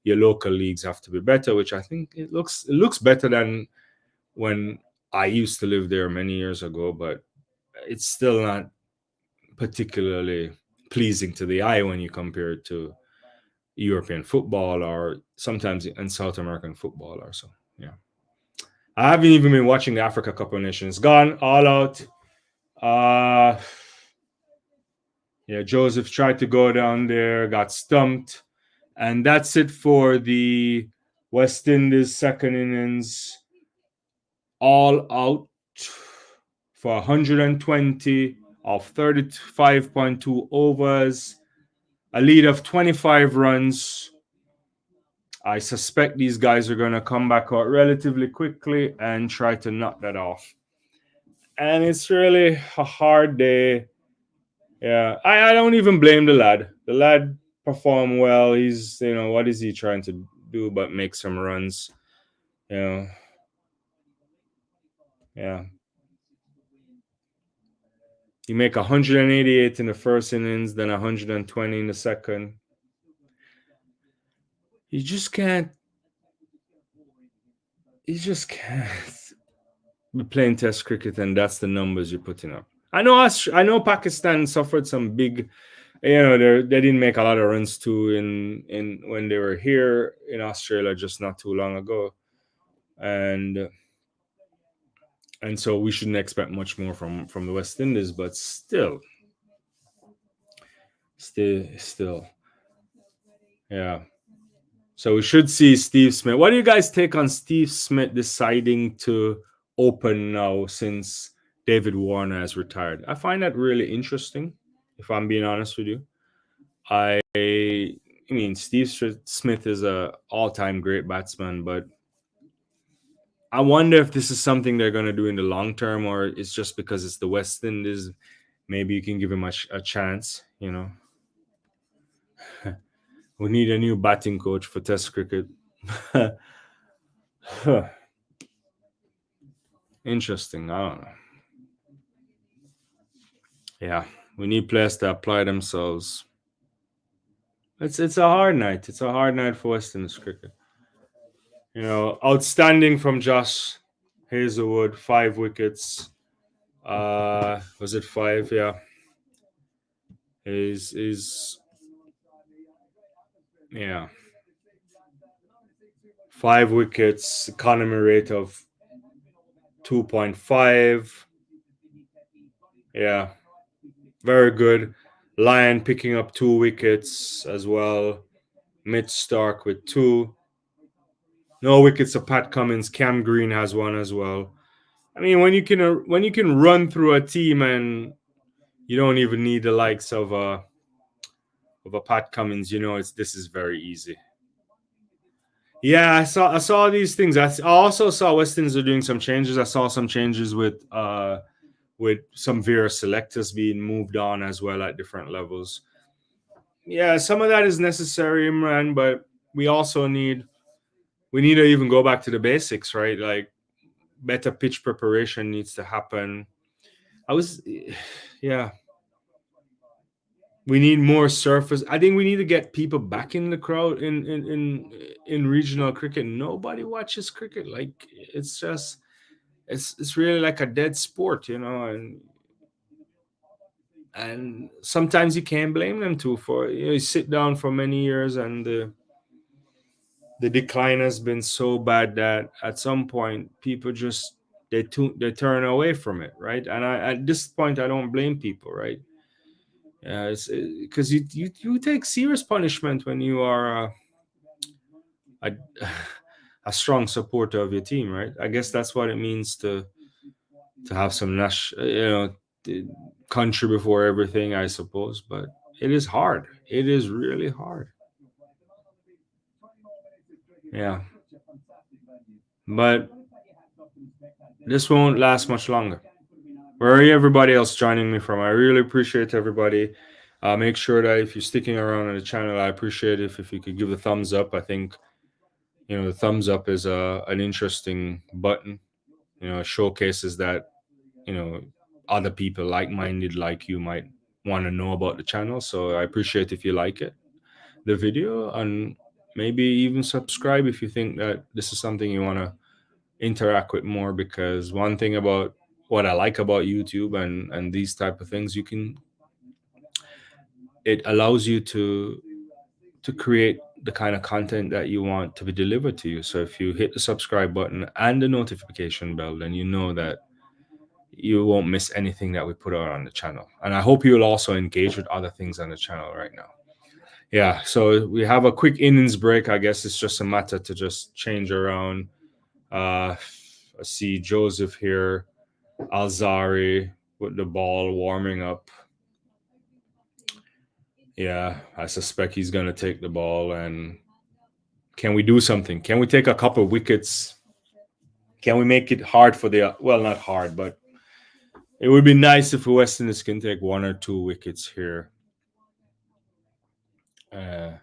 your local leagues have to be better, which I think it looks better than when I used to live there many years ago, but it's still not particularly pleasing to the eye when you compare it to European football or sometimes in South American football or so. Yeah. I haven't even been watching the Africa Cup of Nations. Gone all out. Uh yeah, Joseph tried to go down there, got stumped. And that's it for the West Indies second innings. All out for 120 of 35.2 overs, a lead of 25 runs. I suspect these guys are going to come back out relatively quickly and try to knock that off. And it's really a hard day. Yeah, I don't even blame the lad. The lad performed well. He's, what is he trying to do but make some runs? You know, yeah. You make 188 in the first innings, then 120 in the second. You just can't. You just can't be playing Test cricket, and that's the numbers you're putting up. I know Pakistan suffered some big. They didn't make a lot of runs too in when they were here in Australia just not too long ago, and so we shouldn't expect much more from the West Indies, but still, yeah. So we should see Steve Smith. What do you guys take on Steve Smith deciding to open now since David Warner has retired? I find that really interesting, if I'm being honest with you. I mean, Steve Smith is a all-time great batsman, but I wonder if this is something they're going to do in the long term, or it's just because it's the West Indies. Maybe you can give him a chance, We need a new batting coach for Test cricket. Interesting. I don't know. Yeah, we need players to apply themselves. It's a hard night. It's a hard night for West Indies cricket. Outstanding from Josh Hazlewood, 5 wickets. Was it 5? Yeah. Is yeah. 5 wickets, economy rate of 2.5. Yeah. Very good. Lyon picking up 2 wickets as well. Mitch Starc with 2. No wickets of Pat Cummins. Cam Green has 1 as well. I mean, when you can run through a team and you don't even need the likes of a Pat Cummins, this is very easy. Yeah, I saw these things. I also saw West Indies are doing some changes. I saw some changes with some Vera selectors being moved on as well at different levels. Yeah, some of that is necessary, Imran, but we also need to even go back to the basics, right? Like better pitch preparation needs to happen. Yeah. We need more surface. I think we need to get people back in the crowd in regional cricket. Nobody watches cricket. Like it's just it's really like a dead sport, and sometimes you can't blame them too for you sit down for many years and the decline has been so bad that at some point people just they turn away from it, right? And at this point I don't blame people, right? It's because you take serious punishment when you are a, a strong supporter of your team, right? I guess that's what it means to have some country before everything, I suppose. But it is hard. It is really hard. Yeah. But this won't last much longer. Where are everybody else joining me from? I really appreciate everybody. Make sure that if you're sticking around on the channel, I appreciate it if you could give a thumbs up. I think, the thumbs up is an interesting button. It showcases that, other people like-minded like you might want to know about the channel. So I appreciate if you like the video, and maybe even subscribe if you think that this is something you want to interact with more, because one thing about what I like about YouTube and these type of things, it allows you to create the kind of content that you want to be delivered to you. So if you hit the subscribe button and the notification bell, then you know that you won't miss anything that we put out on the channel. And I hope you'll also engage with other things on the channel right now. Yeah, so we have a quick innings break. I guess it's just a matter to just change around. I see Joseph here, Alzari with the ball warming up. Yeah, I suspect he's going to take the ball. And can we do something? Can we take a couple wickets? Can we make it hard for well, not hard, but it would be nice if West Indies can take 1 or 2 wickets here. That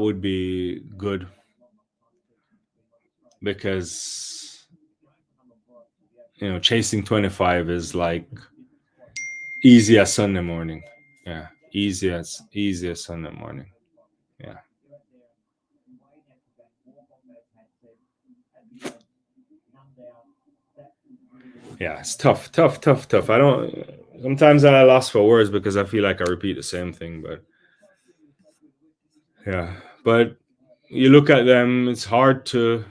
would be good, because chasing 25 is like easy as Sunday morning. Yeah, easy as Sunday morning. Yeah. Yeah, it's tough. Sometimes I lost for words because I feel like I repeat the same thing, but yeah. But you look at them, it's hard to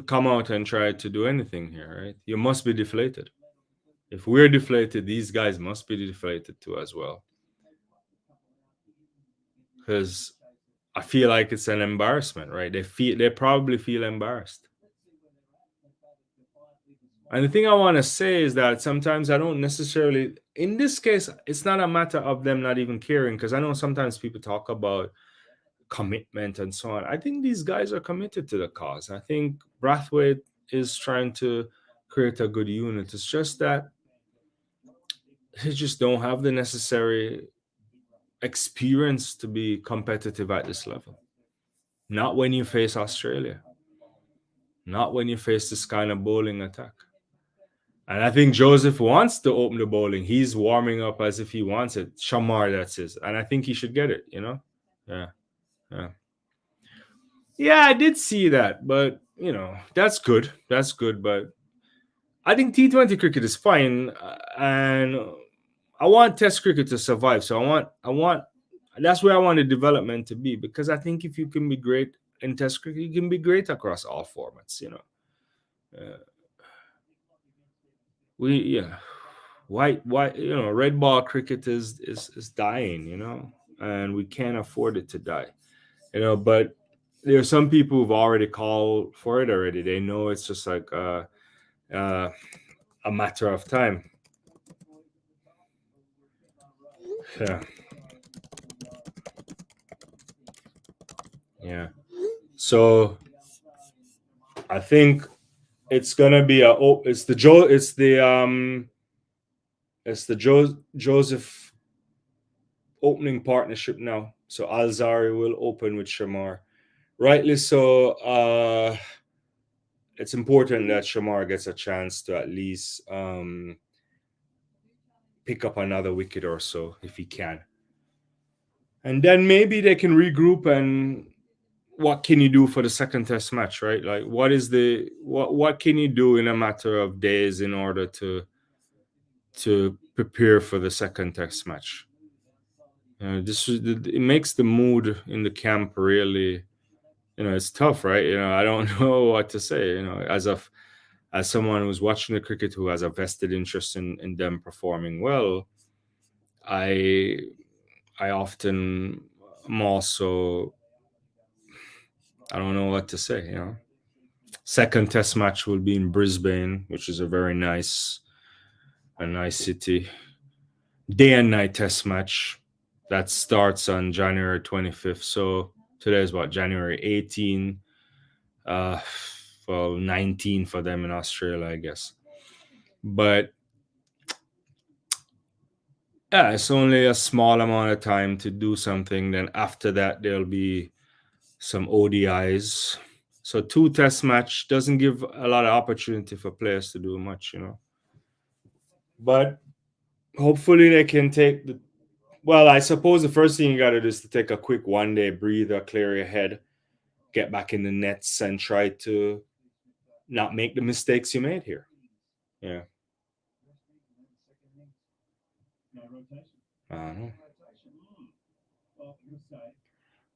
come out and try to do anything here, right? You must be deflated. If we're deflated, these guys must be deflated too as well. Because I feel like it's an embarrassment, right? They probably feel embarrassed. And the thing I want to say is that sometimes I don't necessarily, in this case, it's not a matter of them not even caring, because I know sometimes people talk about commitment and so on. I think these guys are committed to the cause. I think Brathwaite is trying to create a good unit. It's just that they just don't have the necessary experience to be competitive at this level. Not when you face Australia. Not when you face this kind of bowling attack. And I think Joseph wants to open the bowling. He's warming up as if he wants it. Shamar, that's his. And I think he should get it, Yeah. Yeah. Yeah, I did see that, but that's good. That's good, but I think T20 cricket is fine, and I want Test cricket to survive. So I want. That's where I want the development to be, because I think if you can be great in Test cricket, you can be great across all formats. Uh, we yeah, why red ball cricket is dying. And we can't afford it to die. But there are some people who've already called for it already. They know it's just like uh, a matter of time. Yeah, yeah. So I think it's gonna be it's the Joseph opening partnership now. So Alzari will open with Shamar. Rightly so. It's important that Shamar gets a chance to at least pick up another wicket or so if he can. And then maybe they can regroup, and what can you do for the second test match, right? Like what can you do in a matter of days in order to prepare for the second test match? It makes the mood in the camp really, it's tough, right? I don't know what to say, as someone who's watching the cricket who has a vested interest in them performing well. I often am also, I don't know what to say. Second test match will be in Brisbane, which is a nice city. Day and night test match that starts on January 25th. So today is what, January 18. Uh, well, 19 for them in Australia, I guess. But yeah, it's only a small amount of time to do something. Then after that, there'll be some ODIs. So two test match doesn't give a lot of opportunity for players to do much. But hopefully they can take the. Well, I suppose the first thing you got to do is to take a quick 1 day breather, clear your head, get back in the nets, and try to not make the mistakes you made here. Yeah. I don't know.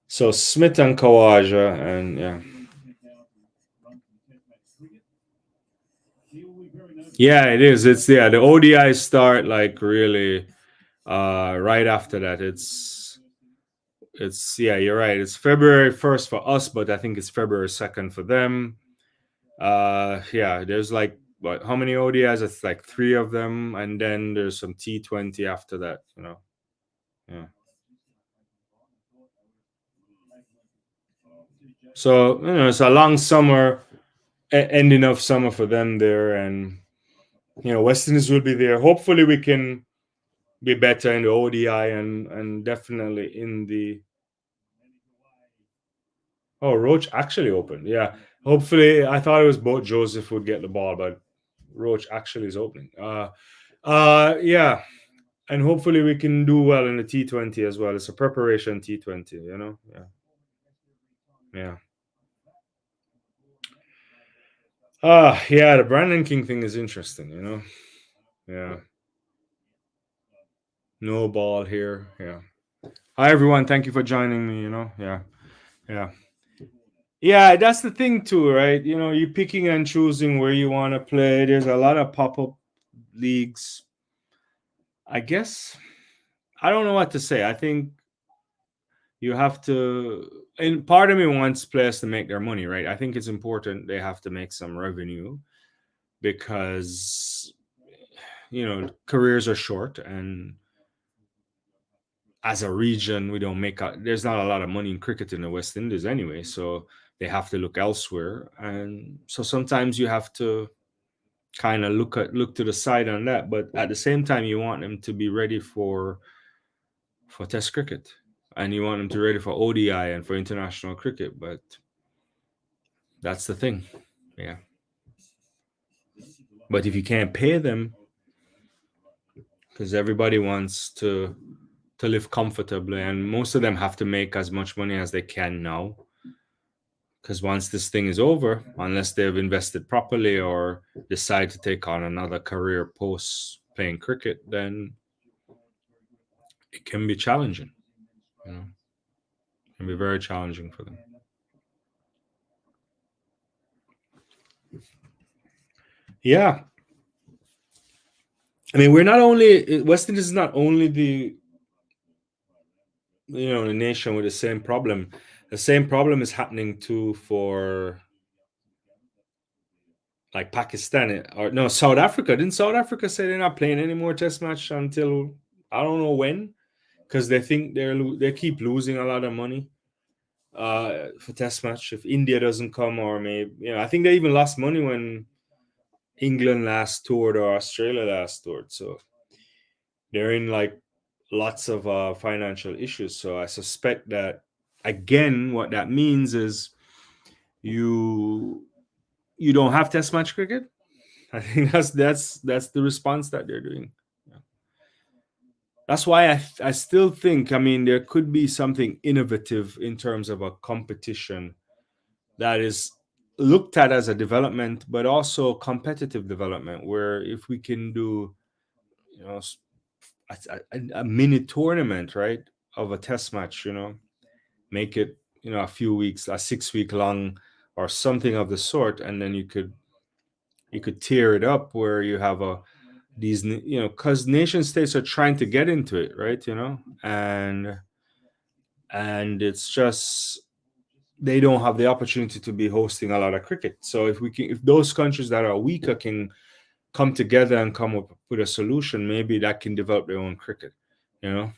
So Smith and Kawaja, and yeah. Yeah, it is. The ODI start like really right after that. It's yeah, you're right. It's February 1st for us, but I think it's February 2nd for them. Yeah, there's like what, how many ODIs? It's like 3 of them, and then there's some T20 after that. Yeah. So it's a long summer, ending of summer for them there, and West Indies will be there. Hopefully, we can be better in the ODI and definitely in the. Oh, Roach actually opened. Yeah. Hopefully, I thought it was both Joseph would get the ball, but Roach actually is opening. Yeah. And hopefully we can do well in the T20 as well. It's a preparation T20. Yeah. Yeah. Yeah, the Brandon King thing is interesting. Yeah. No ball here. Yeah. Hi everyone. Thank you for joining me. Yeah. Yeah. Yeah, that's the thing too, right? You're picking and choosing where you want to play. There's a lot of pop-up leagues. I guess I don't know what to say. I think you have to, and part of me wants players to make their money, right? I think it's important they have to make some revenue, because careers are short, and as a region we don't there's not a lot of money in cricket in the West Indies anyway, so they have to look elsewhere, and so sometimes you have to kind of look to the side on that, but at the same time you want them to be ready for test cricket, and you want them to be ready for ODI and for international cricket, but that's the thing. Yeah. But if you can't pay them, because everybody wants to to live comfortably, and most of them have to make as much money as they can now. Because once this thing is over, unless they've invested properly or decide to take on another career post playing cricket, then it can be challenging. You know, it can be very challenging for them. Yeah. I mean, we're not only, West Indies is not only the nation with the same problem. The same problem is happening too for like Pakistan or no, South Africa. Didn't South Africa say they're not playing any more test match until I don't know when? Because they think they keep losing a lot of money for test match if India doesn't come, or maybe I think they even lost money when England last toured or Australia last toured. So they're in like lots of financial issues. So I suspect that again, what that means is you don't have test match cricket. I think that's the response that they're doing. Yeah. That's why I still think, I mean, there could be something innovative in terms of a competition that is looked at as a development, but also competitive development, where if we can do, a mini tournament, right, of a test match, make it, a few weeks, a 6-week long or something of the sort, and then you could tear it up where you have these, because nation states are trying to get into it, right, and it's just they don't have the opportunity to be hosting a lot of cricket. So if those countries that are weaker can come together and come up with a solution, maybe that can develop their own cricket. I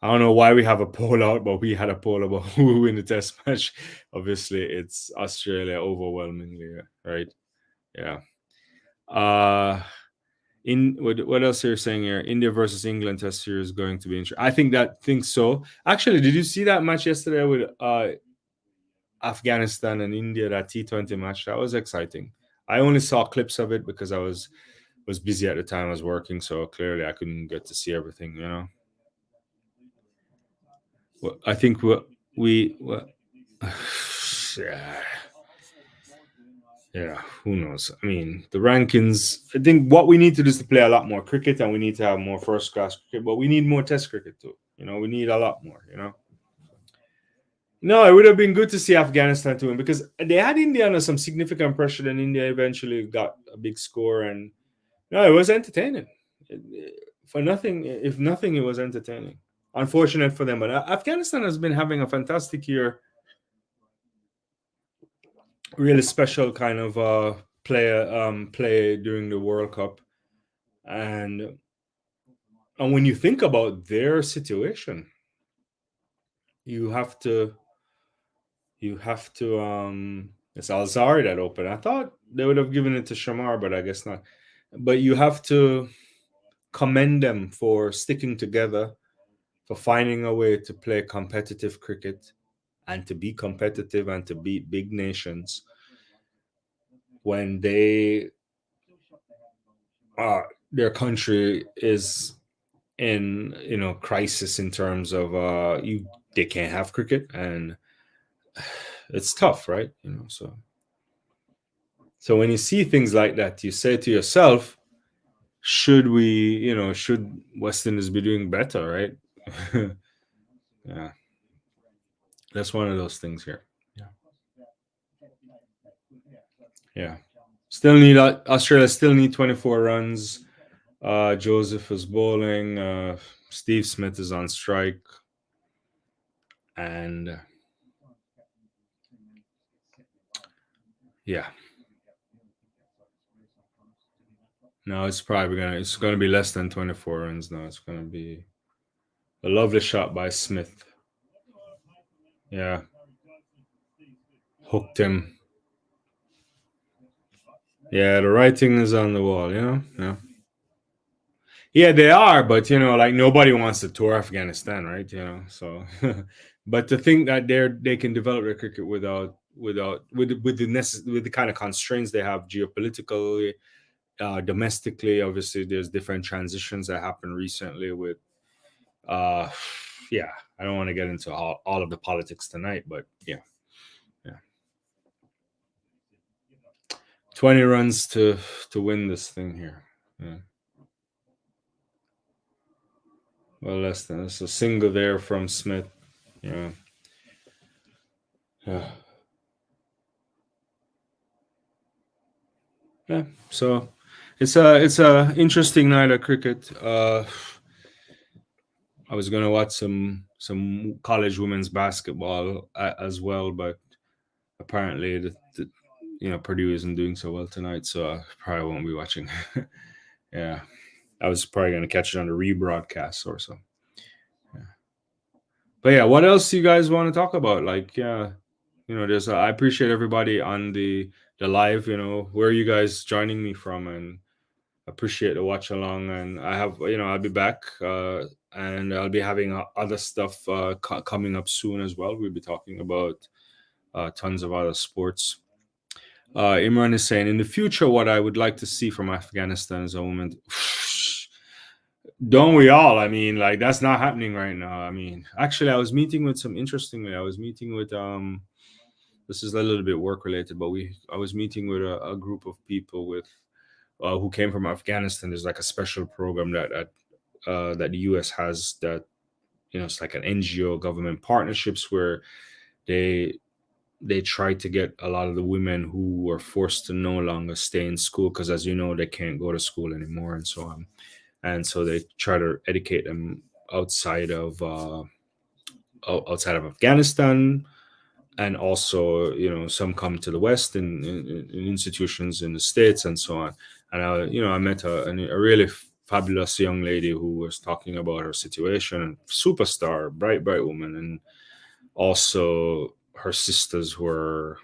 don't know why we have a poll out, but we had a poll about who will win the test match. Obviously, it's Australia overwhelmingly, right? Yeah. What else are you saying here? India versus England test series is going to be interesting. I think so. Actually, did you see that match yesterday with Afghanistan and India, that T20 match? That was exciting. I only saw clips of it because I was busy at the time. I was working, so clearly I couldn't get to see everything, Well, I think yeah, who knows? I mean, the rankings, I think what we need to do is to play a lot more cricket, and we need to have more first class cricket, but we need more test cricket too. We need a lot more, No, it would have been good to see Afghanistan to win because they had India under some significant pressure, then India eventually got a big score, and it was entertaining. For nothing, if nothing, it was entertaining. Unfortunate for them, but Afghanistan has been having a fantastic year. Really special kind of play during the World Cup, and when you think about their situation, you have to it's Alzari that opened. I thought they would have given it to Shamar, but I guess not. But you have to commend them for sticking together, for finding a way to play competitive cricket and to be competitive and to beat big nations when their country is in crisis in terms of they can't have cricket, and it's tough, right? So when you see things like that, you say to yourself, should West Indies be doing better, right? Yeah, that's one of those things here. Yeah. Australia still need 24 runs. Joseph is bowling. Steve Smith is on strike. And yeah. No, it's gonna be less than 24 runs now. It's gonna be a lovely shot by Smith. Yeah. Hooked him. Yeah, the writing is on the wall, Yeah. Yeah, they are, but like nobody wants to tour Afghanistan, right? So but to think that they can develop their cricket with the kind of constraints they have geopolitically, domestically. Obviously, there's different transitions that happened recently with Uh, yeah, I don't want to get into all of the politics tonight, but yeah. 20 runs to win this thing here. Yeah. Well, less than. It's a single there from Smith. Yeah. Yeah. Yeah. So it's a interesting night of cricket. I was gonna watch some college women's basketball as well, but apparently Purdue isn't doing so well tonight, so I probably won't be watching. Yeah, I was probably gonna catch it on the rebroadcast or so. Yeah. But yeah, what else do you guys want to talk about? Like, yeah, there's I appreciate everybody on the live. Where are you guys joining me from, and appreciate the watch along. And I have, I'll be back, and I'll be having other stuff coming up soon as well. We'll be talking about tons of other sports. Imran is saying, in the future, what I would like to see from Afghanistan is a woman. Don't we all? I mean, like, that's not happening right now. I mean, actually, I was meeting with this is a little bit work related, but I was meeting with a group of people who came from Afghanistan. There's like a special program that the U.S. has that, it's like an NGO government partnerships where they try to get a lot of the women who were forced to no longer stay in school because, as you know, they can't go to school anymore and so on. And so they try to educate them outside of Afghanistan, and also some come to the West in institutions in the States and so on. And I met a really fabulous young lady who was talking about her situation, superstar, bright woman, and also her sisters were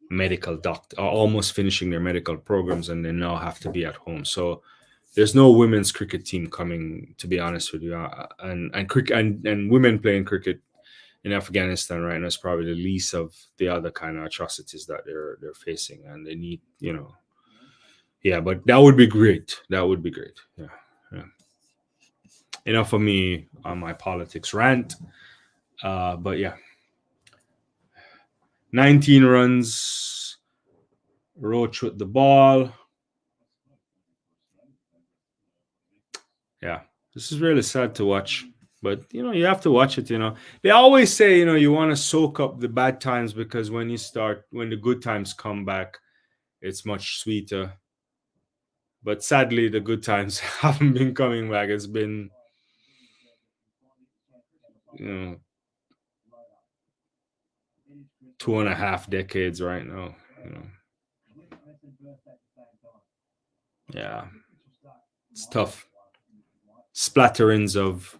medical doctor, almost finishing their medical programs, and they now have to be at home. So there's no women's cricket team coming, to be honest with you, and cricket and women playing cricket in Afghanistan right now is probably the least of the other kind of atrocities that they're facing, and they need, yeah. But that would be great. That would be great. Yeah, yeah. Enough of me on my politics rant. But yeah, 19 runs. Roach with the ball. Yeah, this is really sad to watch. But you have to watch it. They always say you want to soak up the bad times, because when the good times come back, it's much sweeter. But sadly, the good times haven't been coming back. It's been 2.5 decades right now. Yeah, it's tough. Splatterings of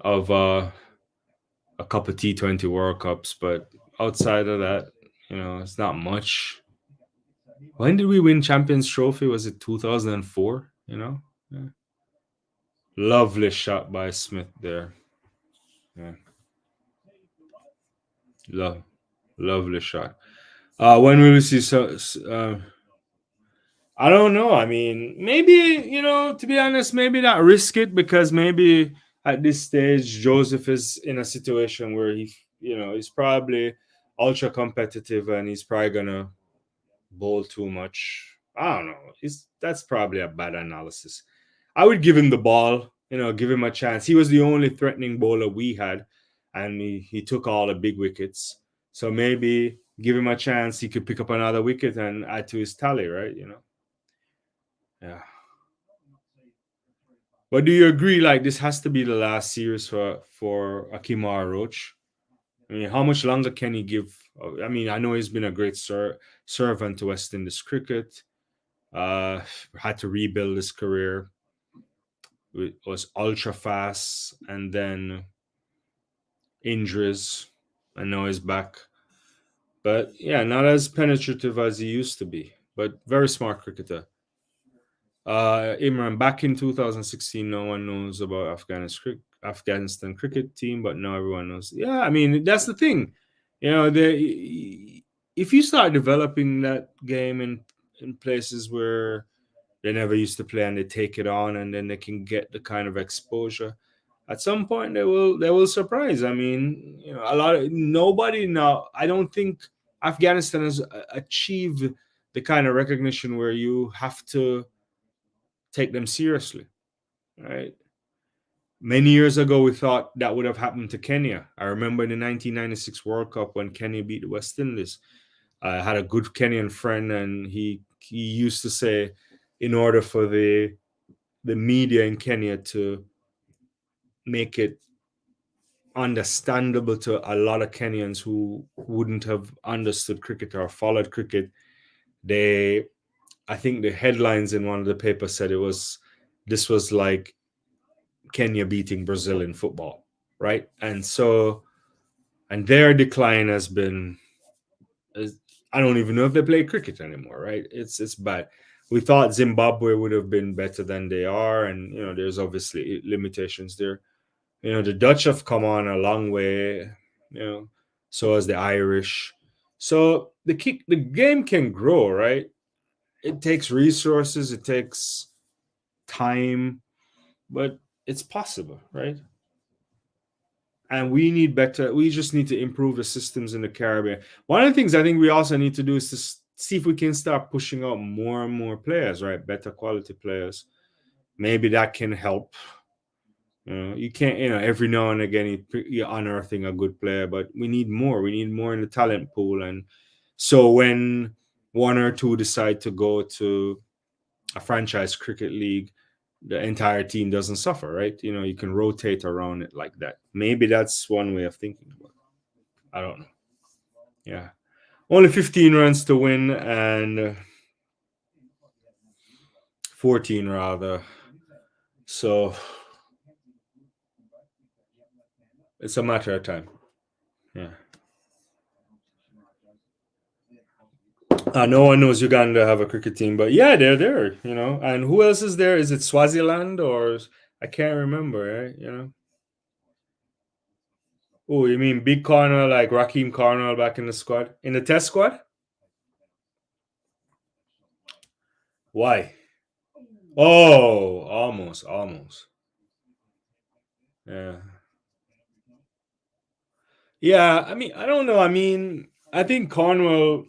a couple of T20 World Cups, but outside of that, it's not much. When did we win Champions Trophy? Was it 2004? Yeah. Lovely shot by Smith there. Yeah. Lovely shot. When will we see I don't know. I mean, maybe, to be honest, maybe not risk it, because maybe at this stage Joseph is in a situation where he's probably ultra competitive, and he's probably gonna bowl too much. I don't know. That's probably a bad analysis. I would give him the ball, give him a chance. He was the only threatening bowler we had, and he took all the big wickets. So maybe give him a chance. He could pick up another wicket and add to his tally, right? Yeah. But do you agree, like, this has to be the last series for Akimara Roach? I mean, how much longer can he give? I mean, I know he's been a great servant to West Indies cricket. Had to rebuild his career. It was ultra fast, and then injuries. I know he's back. But yeah, not as penetrative as he used to be, but very smart cricketer. Imran, back in 2016, no one knows about Afghanistan cricket team, but now everyone knows. Yeah, I mean, that's the thing. If you start developing that game in places where they never used to play, and they take it on, and then they can get the kind of exposure. at some point they will surprise. I mean, nobody now. I don't think Afghanistan has achieved the kind of recognition where you have to take them seriously, right? Many years ago, we thought that would have happened to Kenya. I remember in the 1996 World Cup when Kenya beat the West Indies. I had a good Kenyan friend, and he used to say, in order for the media in Kenya to make it understandable to a lot of Kenyans who wouldn't have understood cricket or followed cricket, I think the headlines in one of the papers said this was like Kenya beating Brazil in football, right? And their decline has been, I don't even know if they play cricket anymore, right? It's bad. We thought Zimbabwe would have been better than they are, and there's obviously limitations there. The Dutch have come on a long way, so has the Irish. So the game can grow, right? It takes resources, it takes time, but it's possible, right? And we just need to improve the systems in the Caribbean. One of the things I think we also need to do is to see if we can start pushing out more and more players, right? Better quality players. Maybe that can help. You can't, every now and again you're unearthing a good player, but we need more. We need more in the talent pool. And so when one or two decide to go to a franchise cricket league, the entire team doesn't suffer, right? You can rotate around it like that. Maybe that's one way of thinking about it. I don't know. Yeah. Only 15 runs to win, and 14 rather. So it's a matter of time. Yeah. No one knows Uganda have a cricket team, but yeah, they're there, And who else is there? Is it Swaziland or I can't remember, right? Oh, you mean Big Cornwall, like Raheem Cornwall back in the squad? In the test squad? Why? Oh, almost. Yeah. Yeah, I mean, I don't know. I mean, I think Cornwall,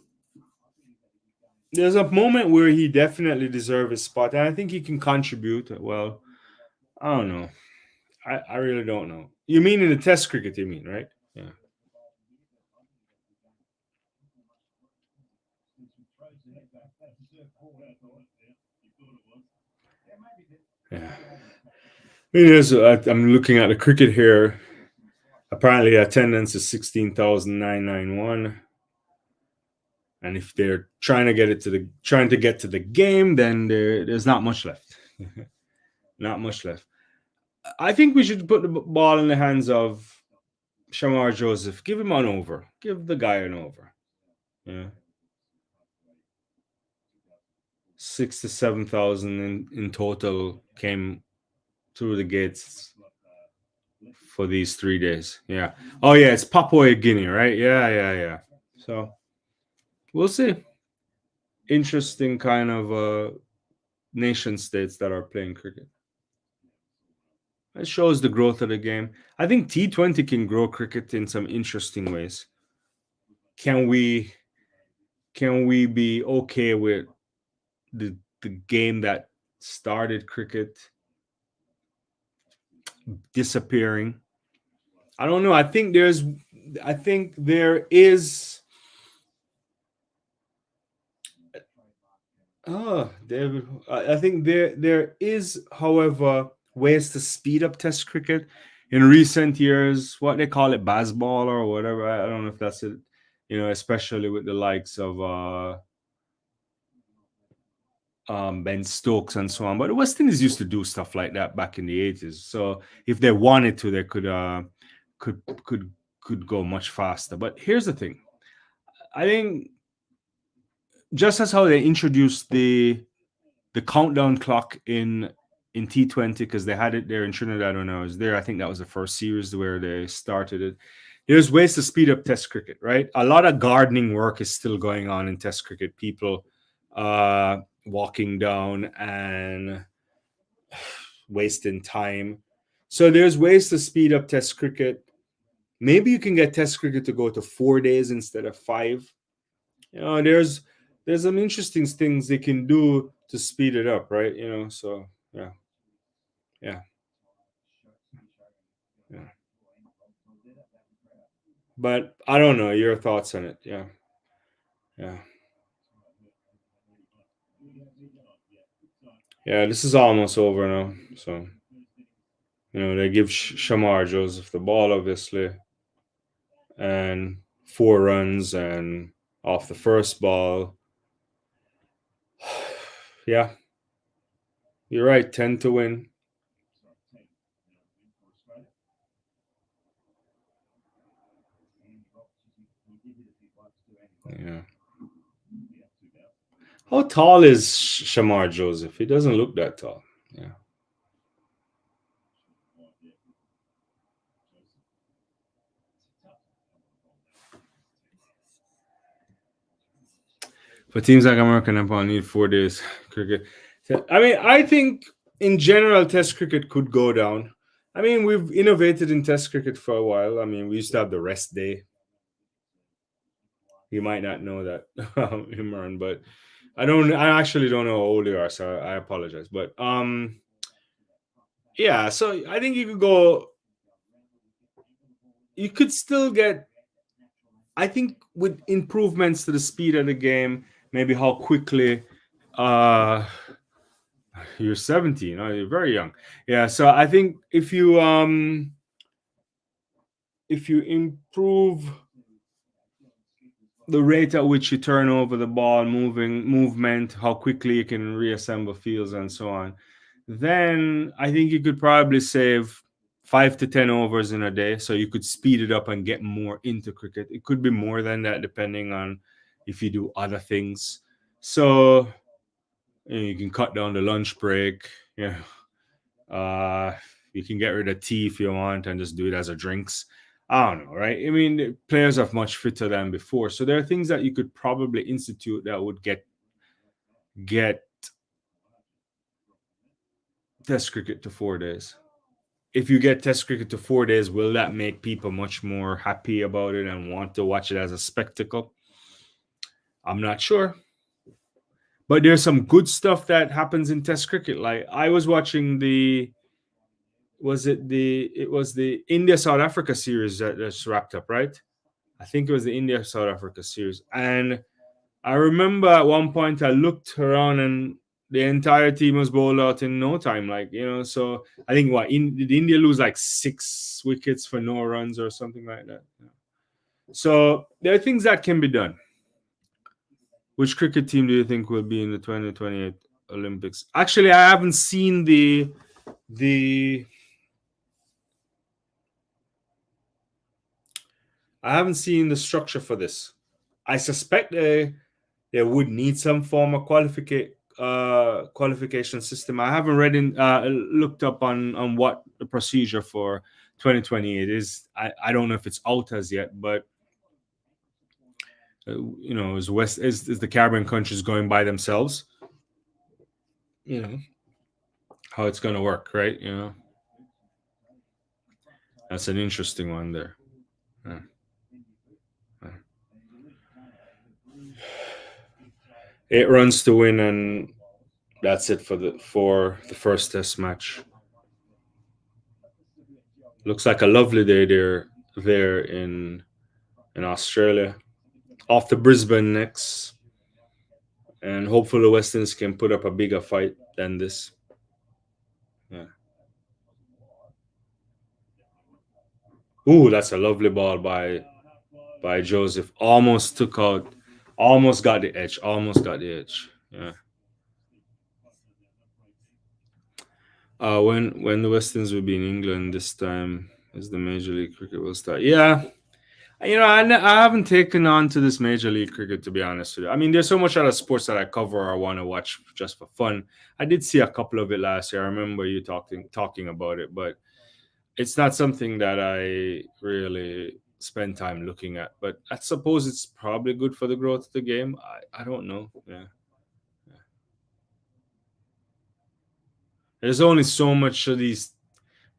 there's a moment where he definitely deserves his spot, and I think he can contribute. Well, I don't know. I really don't know. You mean in the test cricket, you mean, right? Yeah. Yeah. I'm looking at the cricket here. Apparently, attendance is 16,991. And if they're trying to get to the game, then there's not much left. Not much left. I think we should put the ball in the hands of Shamar Joseph. Give him an over. Give the guy an over. Yeah. 6 to 7,000 in total came through the gates for these 3 days. Yeah. Oh yeah, it's Papua New Guinea, right? Yeah. So we'll see. Interesting kind of nation states that are playing cricket. It shows the growth of the game. I think T20 can grow cricket in some interesting ways. Can we be okay with the game that started cricket disappearing? I don't know. I think there is. Oh, David. I think there is, however, ways to speed up Test cricket. In recent years, what they call it, baseball or whatever. I don't know if that's it. Especially with the likes of Ben Stokes and so on. But the West Indies used to do stuff like that back in the 80s. So if they wanted to, they could go much faster. But here's the thing. I think just as how they introduced the countdown clock in T20, because they had it there in Trinidad when I was there. I think that was the first series where they started it. There's ways to speed up Test cricket, right? A lot of gardening work is still going on in Test cricket. People walking down and wasting time. So there's ways to speed up Test cricket. Maybe you can get Test cricket to go to 4 days instead of 5. There's some interesting things they can do to speed it up, right? So yeah. But I don't know your thoughts on it. Yeah. This is almost over now. So they give Shamar Joseph the ball, obviously, and 4 runs and off the first ball. Yeah, you're right. 10 to win. Yeah. How tall is Shamar Joseph? He doesn't look that tall. Yeah. For teams like American Empire need 4 days cricket. I mean, I think in general, Test cricket could go down. I mean, we've innovated in Test cricket for a while. I mean, we used to have the rest day. You might not know that, Imran, but I actually don't know how old you are, so I apologize. But yeah, so I think you could still get, I think, with improvements to the speed of the game, maybe how quickly you're 17, you're very young. Yeah, so I think if you improve the rate at which you turn over the ball, movement, how quickly you can reassemble fields and so on, then I think you could probably save 5 to 10 overs in a day. So you could speed it up and get more into cricket. It could be more than that depending on if you do other things. So you can cut down the lunch break. Yeah. You can get rid of tea if you want and just do it as a drinks. I don't know, right? I mean, players are much fitter than before. So there are things that you could probably institute that would get Test cricket to 4 days. If you get Test cricket to 4 days, will that make people much more happy about it and want to watch it as a spectacle? I'm not sure. But there's some good stuff that happens in Test cricket. Like I was watching it was the India South Africa series that just wrapped up, right? I think it was the India South Africa series. And I remember at one point I looked around and the entire team was bowled out in no time. So I think did India lose like 6 wickets for no runs or something like that? So there are things that can be done. Which cricket team do you think will be in the 2028 Olympics? Actually, I haven't seen the structure for this. I suspect they would need some form of qualification system. I haven't looked up on what the procedure for 2028 is. I don't know if it's out as yet, but is the Caribbean countries going by themselves? How it's going to work, right? That's an interesting one there. Yeah. 8 runs to win, and that's it for the first Test match. Looks like a lovely day there in Australia. Off to Brisbane next, and hopefully the West Indies can put up a bigger fight than this. Yeah. Ooh, that's a lovely ball by Joseph. Almost got the edge. Yeah. When the West Indies will be in England this time, as the Major League Cricket will start. Yeah. I haven't taken on to this Major League Cricket, to be honest with you. I mean, there's so much other sports that I cover or I want to watch just for fun. I did see a couple of it last year. I remember you talking about it, but it's not something that I really spend time looking at. But I suppose it's probably good for the growth of the game. I don't know. Yeah. There's only so much of these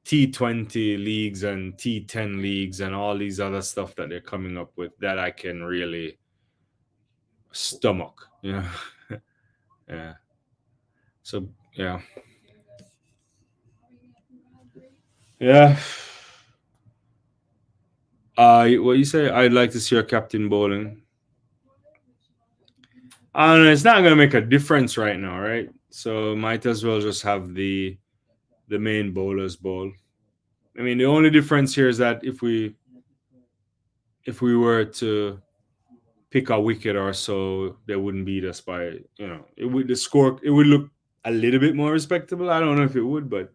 T20 leagues and T10 leagues and all these other stuff that they're coming up with that I can really stomach, you know. Yeah. So yeah. Yeah. What you say? I'd like to see your captain bowling. I don't know. It's not gonna make a difference right now, right? So might as well just have the main bowlers bowl. I mean, the only difference here is that if we were to pick a wicket or so, they wouldn't beat us by, you know, it would the score, it would look a little bit more respectable. I don't know if it would, but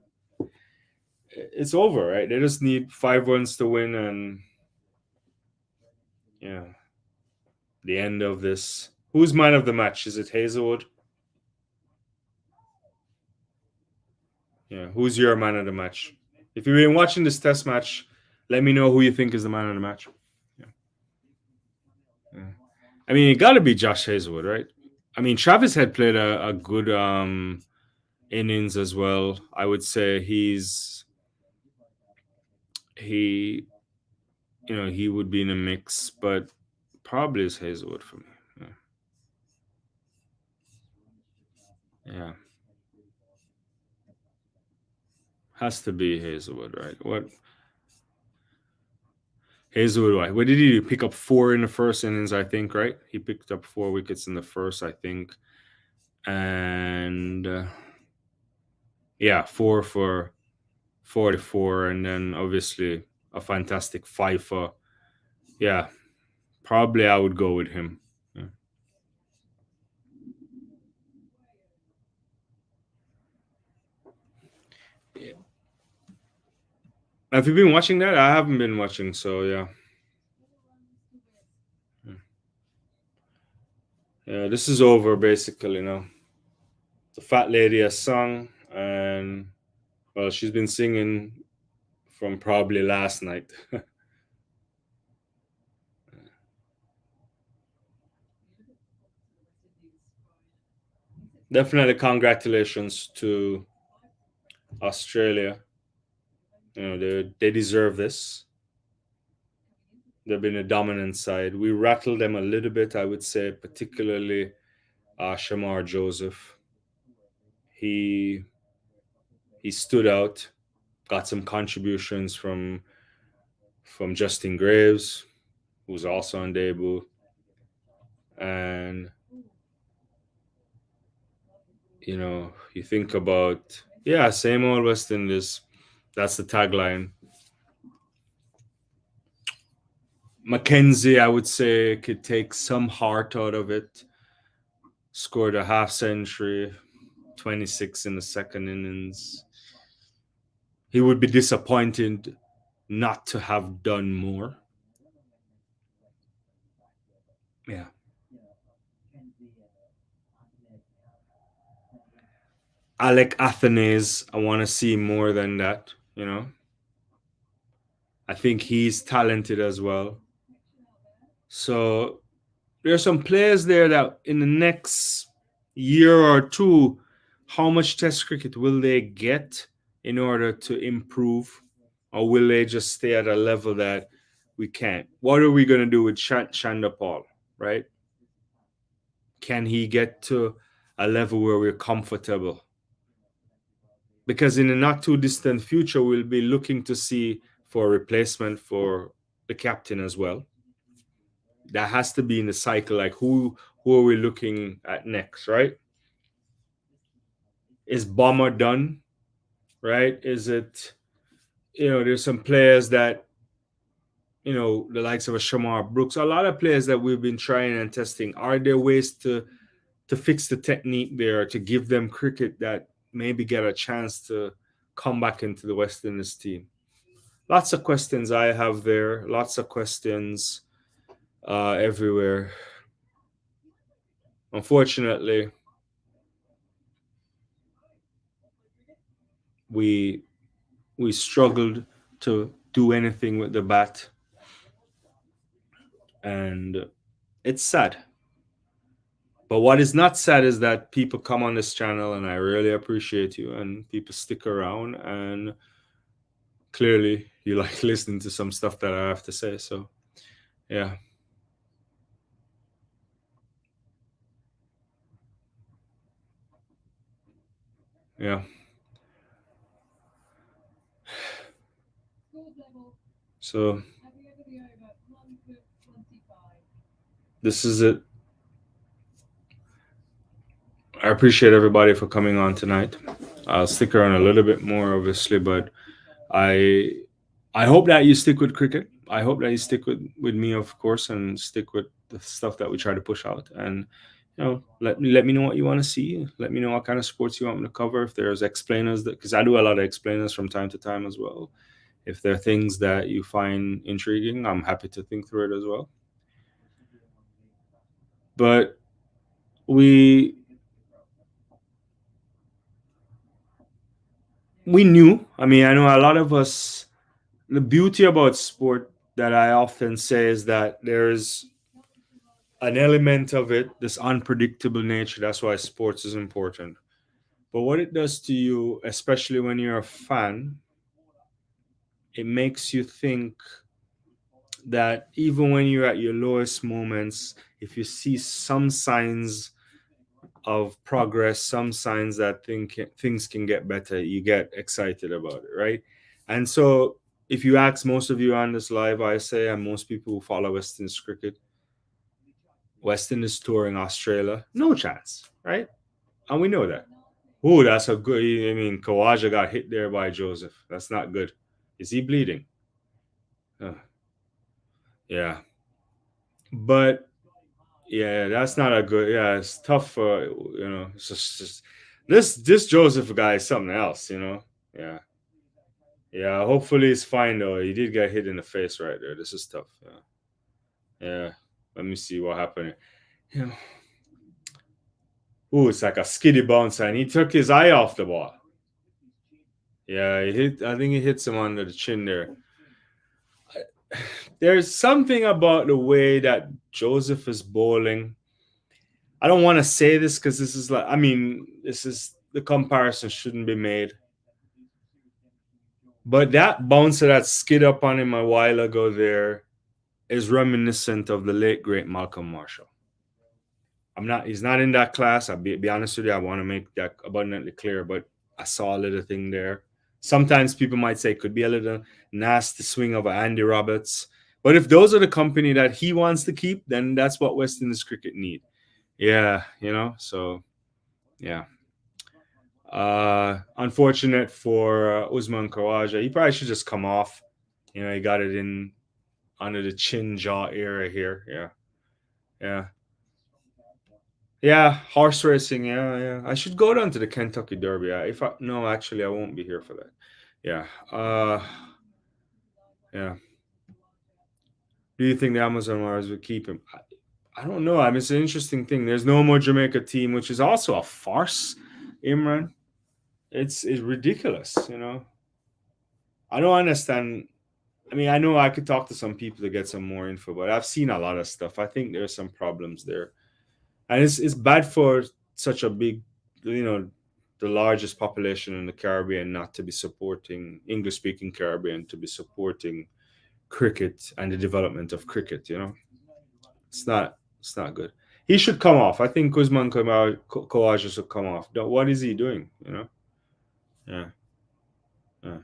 it's over, right? They just need 5 runs to win, and yeah, the end of this. Who's man of the match? Is it Hazlewood? Yeah, who's your man of the match? If you've been watching this test match, let me know who you think is the man of the match. Yeah. Yeah. I mean, it got to be Josh Hazlewood, right? I mean, Travis had played a good innings as well. I would say he, you know, he would be in a mix, but probably is Hazlewood for me. Yeah. Yeah. Has to be Hazlewood, right? What Hazlewood? What did he do? Pick up 4 in the first innings, I think, right? He picked up 4 wickets in the first, I think, and yeah, 4 for 44, and then obviously a fantastic 5 for. Yeah, probably I would go with him. Yeah. Yeah. Have you been watching that? I haven't been watching, so yeah. Yeah, this is over basically now. The fat lady has sung, and well, she's been singing from probably last night. Definitely congratulations to Australia. You know, they deserve this. They've been a dominant side. We rattled them a little bit, I would say, particularly Shamar Joseph. He he stood out, got some contributions from Justin Graves, who's also on debut, and you know, you think about, yeah, same old West Indies. That's the tagline. Mackenzie, I would say, could take some heart out of it. Scored a half century, 26 in the second innings. He would be disappointed not to have done more. Yeah. Alec Athanaze, I want to see more than that, you know. I think he's talented as well. So there are some players there that in the next year or two, how much test cricket will they get in order to improve? Or will they just stay at a level that we can't? What are we going to do with Shanda Paul, right? Can he get to a level where we're comfortable? Because in the not too distant future, we'll be looking to see for a replacement for the captain as well. That has to be in the cycle. Like who are we looking at next, right? Is Bomber done, right? Is it, you know, there's some players that, you know, the likes of a Shamar Brooks, a lot of players that we've been trying and testing. Are there ways to fix the technique there, to give them cricket that maybe get a chance to come back into the West Indies team? Lots of questions I have there. Lots of questions everywhere. Unfortunately, we struggled to do anything with the bat, and it's sad. But what is not sad is that people come on this channel, and I really appreciate you, and people stick around, and clearly you like listening to some stuff that I have to say. So yeah. Yeah. So this is it. I appreciate everybody for coming on tonight. I'll stick around a little bit more, obviously, but I I hope that you stick with cricket. I hope that you stick with me, of course, and stick with the stuff that we try to push out. And let me know what you want to see. Let me know what kind of sports you want me to cover. If there's explainers that, because I do a lot of explainers from time to time as well. If there are things that you find intriguing, I'm happy to think through it as well. But we we knew. I mean, I know a lot of us. The beauty about sport that I often say is that there's an element of it, this unpredictable nature. That's why sports is important. But what it does to you, especially when you're a fan, it makes you think that even when you're at your lowest moments, if you see some signs of progress, some signs that things can get better, you get excited about it, right? And so, if you ask most of you on this live, I say, and most people who follow West Indies cricket, West Indies touring Australia, no chance, right? And we know that. Oh, that's a good. I mean, Kawaja got hit there by Joseph. That's not good. Is he bleeding? Uh, yeah, but yeah, that's not a good. Yeah, it's tough for It's just this Joseph guy is something else. Yeah, yeah. Hopefully he's fine though. He did get hit in the face right there. This is tough. Yeah, yeah. Let me see what happened. Yeah. Ooh, it's like a skiddy bounce, and he took his eye off the ball. Yeah, he hit. I think he hits him under the chin there. There's something about the way that Joseph is bowling. I don't want to say this because this is like, I mean, this is the comparison shouldn't be made. But that bouncer that skid up on him a while ago there is reminiscent of the late great Malcolm Marshall. He's not in that class. I'll be honest with you. I want to make that abundantly clear, but I saw a little thing there. Sometimes people might say it could be a little nasty swing of Andy Roberts. But if those are the company that he wants to keep, then that's what West Indies cricket need. Yeah, so yeah. Unfortunate for Usman Khawaja. He probably should just come off. He got it in under the chin jaw area here. Yeah. Yeah. Yeah, horse racing. Yeah, yeah. I should go down to the Kentucky Derby. If I no, actually, I won't be here for that. Yeah. Yeah. Do you think the Amazon Warriors would keep him? I don't know. I mean, it's an interesting thing. There's no more Jamaica team, which is also a farce. Imran, it's ridiculous. I don't understand. I mean, I know I could talk to some people to get some more info, but I've seen a lot of stuff. I think there's some problems there, and it's bad for such a big, the largest population in the Caribbean not to be supporting English-speaking Caribbean to be supporting cricket and the development of cricket. It's not good. He should come off. I think Usman Khawaja should come off. What is he doing? Yeah, yeah,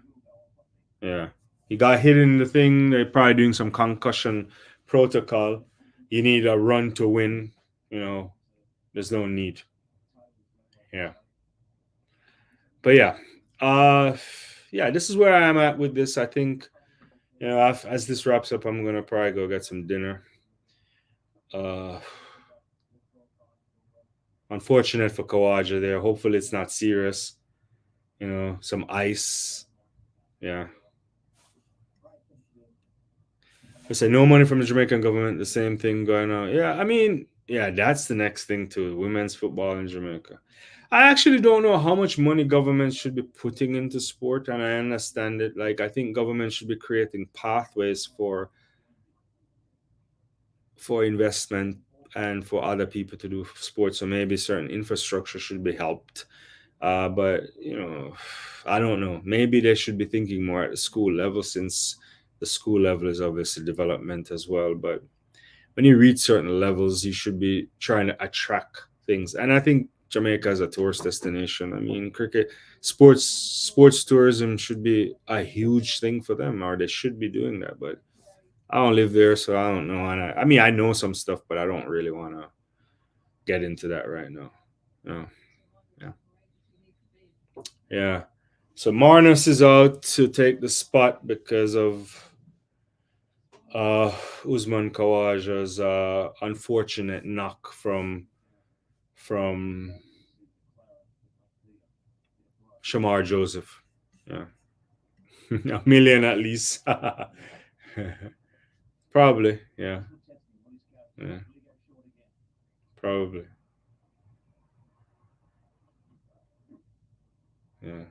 yeah. He got hit in the thing. They're probably doing some concussion protocol. You need a run to win. There's no need. Yeah. But yeah, yeah. This is where I am at with this. I think as this wraps up, I'm gonna probably go get some dinner. Uh, Unfortunate for Kawaja there. Hopefully it's not serious. Some ice. Yeah. I say no money from the Jamaican government. The same thing going on. Yeah, I mean, yeah, that's the next thing too. Women's football in Jamaica. I actually don't know how much money government should be putting into sport, and I understand it. Like, I think government should be creating pathways for investment and for other people to do sports. So maybe certain infrastructure should be helped. But I don't know. Maybe they should be thinking more at the school level, since the school level is obviously development as well. But when you reach certain levels, you should be trying to attract things. And I think Jamaica is a tourist destination. I mean, cricket, sports tourism should be a huge thing for them, or they should be doing that. But I don't live there, so I don't know. And I mean, I know some stuff, but I don't really want to get into that right now. No. Yeah. Yeah. So Marnus is out to take the spot because of Usman Khawaja's unfortunate knock from Shamar Joseph. Yeah. A million at least. Probably. Yeah. Yeah. Probably. Yeah.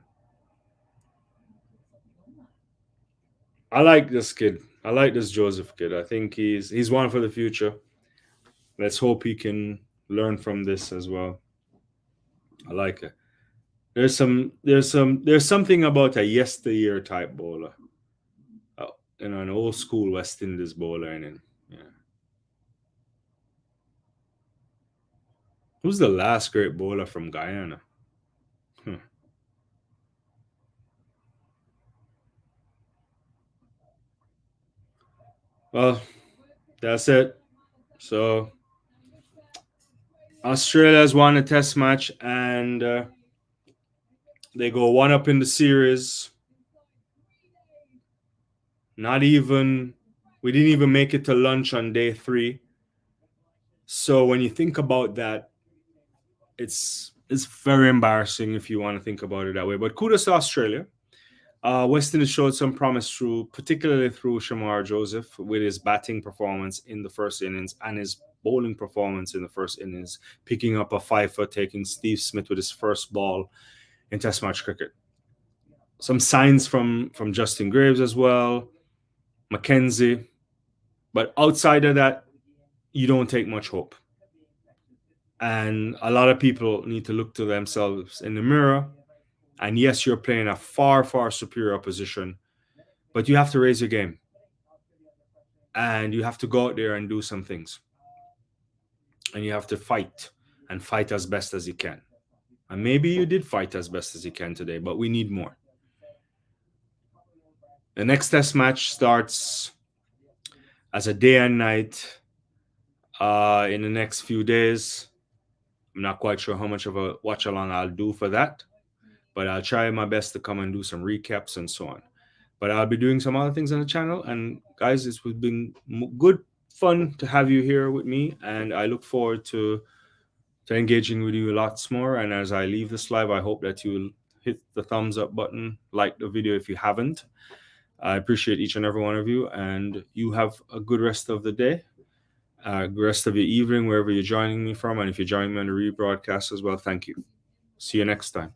I like this kid. I like this Joseph kid. I think he's one for the future. Let's hope he can learn from this as well. I like it. There's something about a yesteryear type bowler. An old school West Indies bowler in him. Yeah. Who's the last great bowler from Guyana? Well, that's it. So Australia's won a test match, and they go 1-up in the series. We didn't even make it to lunch on day 3. So when you think about that, it's very embarrassing if you want to think about it that way. But kudos to Australia. West Indies showed some promise particularly through Shamar Joseph, with his batting performance in the first innings and his bowling performance in the first innings, picking up a 5-foot, taking Steve Smith with his first ball in Test match cricket. Some signs from Justin Graves as well, Mackenzie, but outside of that, you don't take much hope. And a lot of people need to look to themselves in the mirror. And yes, you're playing a far, far superior opposition, but you have to raise your game. And you have to go out there and do some things. And you have to fight, and fight as best as you can. And maybe you did fight as best as you can today, but we need more. The next test match starts as a day and night in the next few days. I'm not quite sure how much of a watch along I'll do for that, but I'll try my best to come and do some recaps and so on. But I'll be doing some other things on the channel. And guys, it's been good fun to have you here with me, and I look forward to engaging with you lots more. And as I leave this live, I hope that you will hit the thumbs up button, like the video if you haven't. I appreciate each and every one of you, and you have a good rest of the day, rest of your evening, wherever you're joining me from. And if you're joining me on the rebroadcast as well, thank you. See you next time.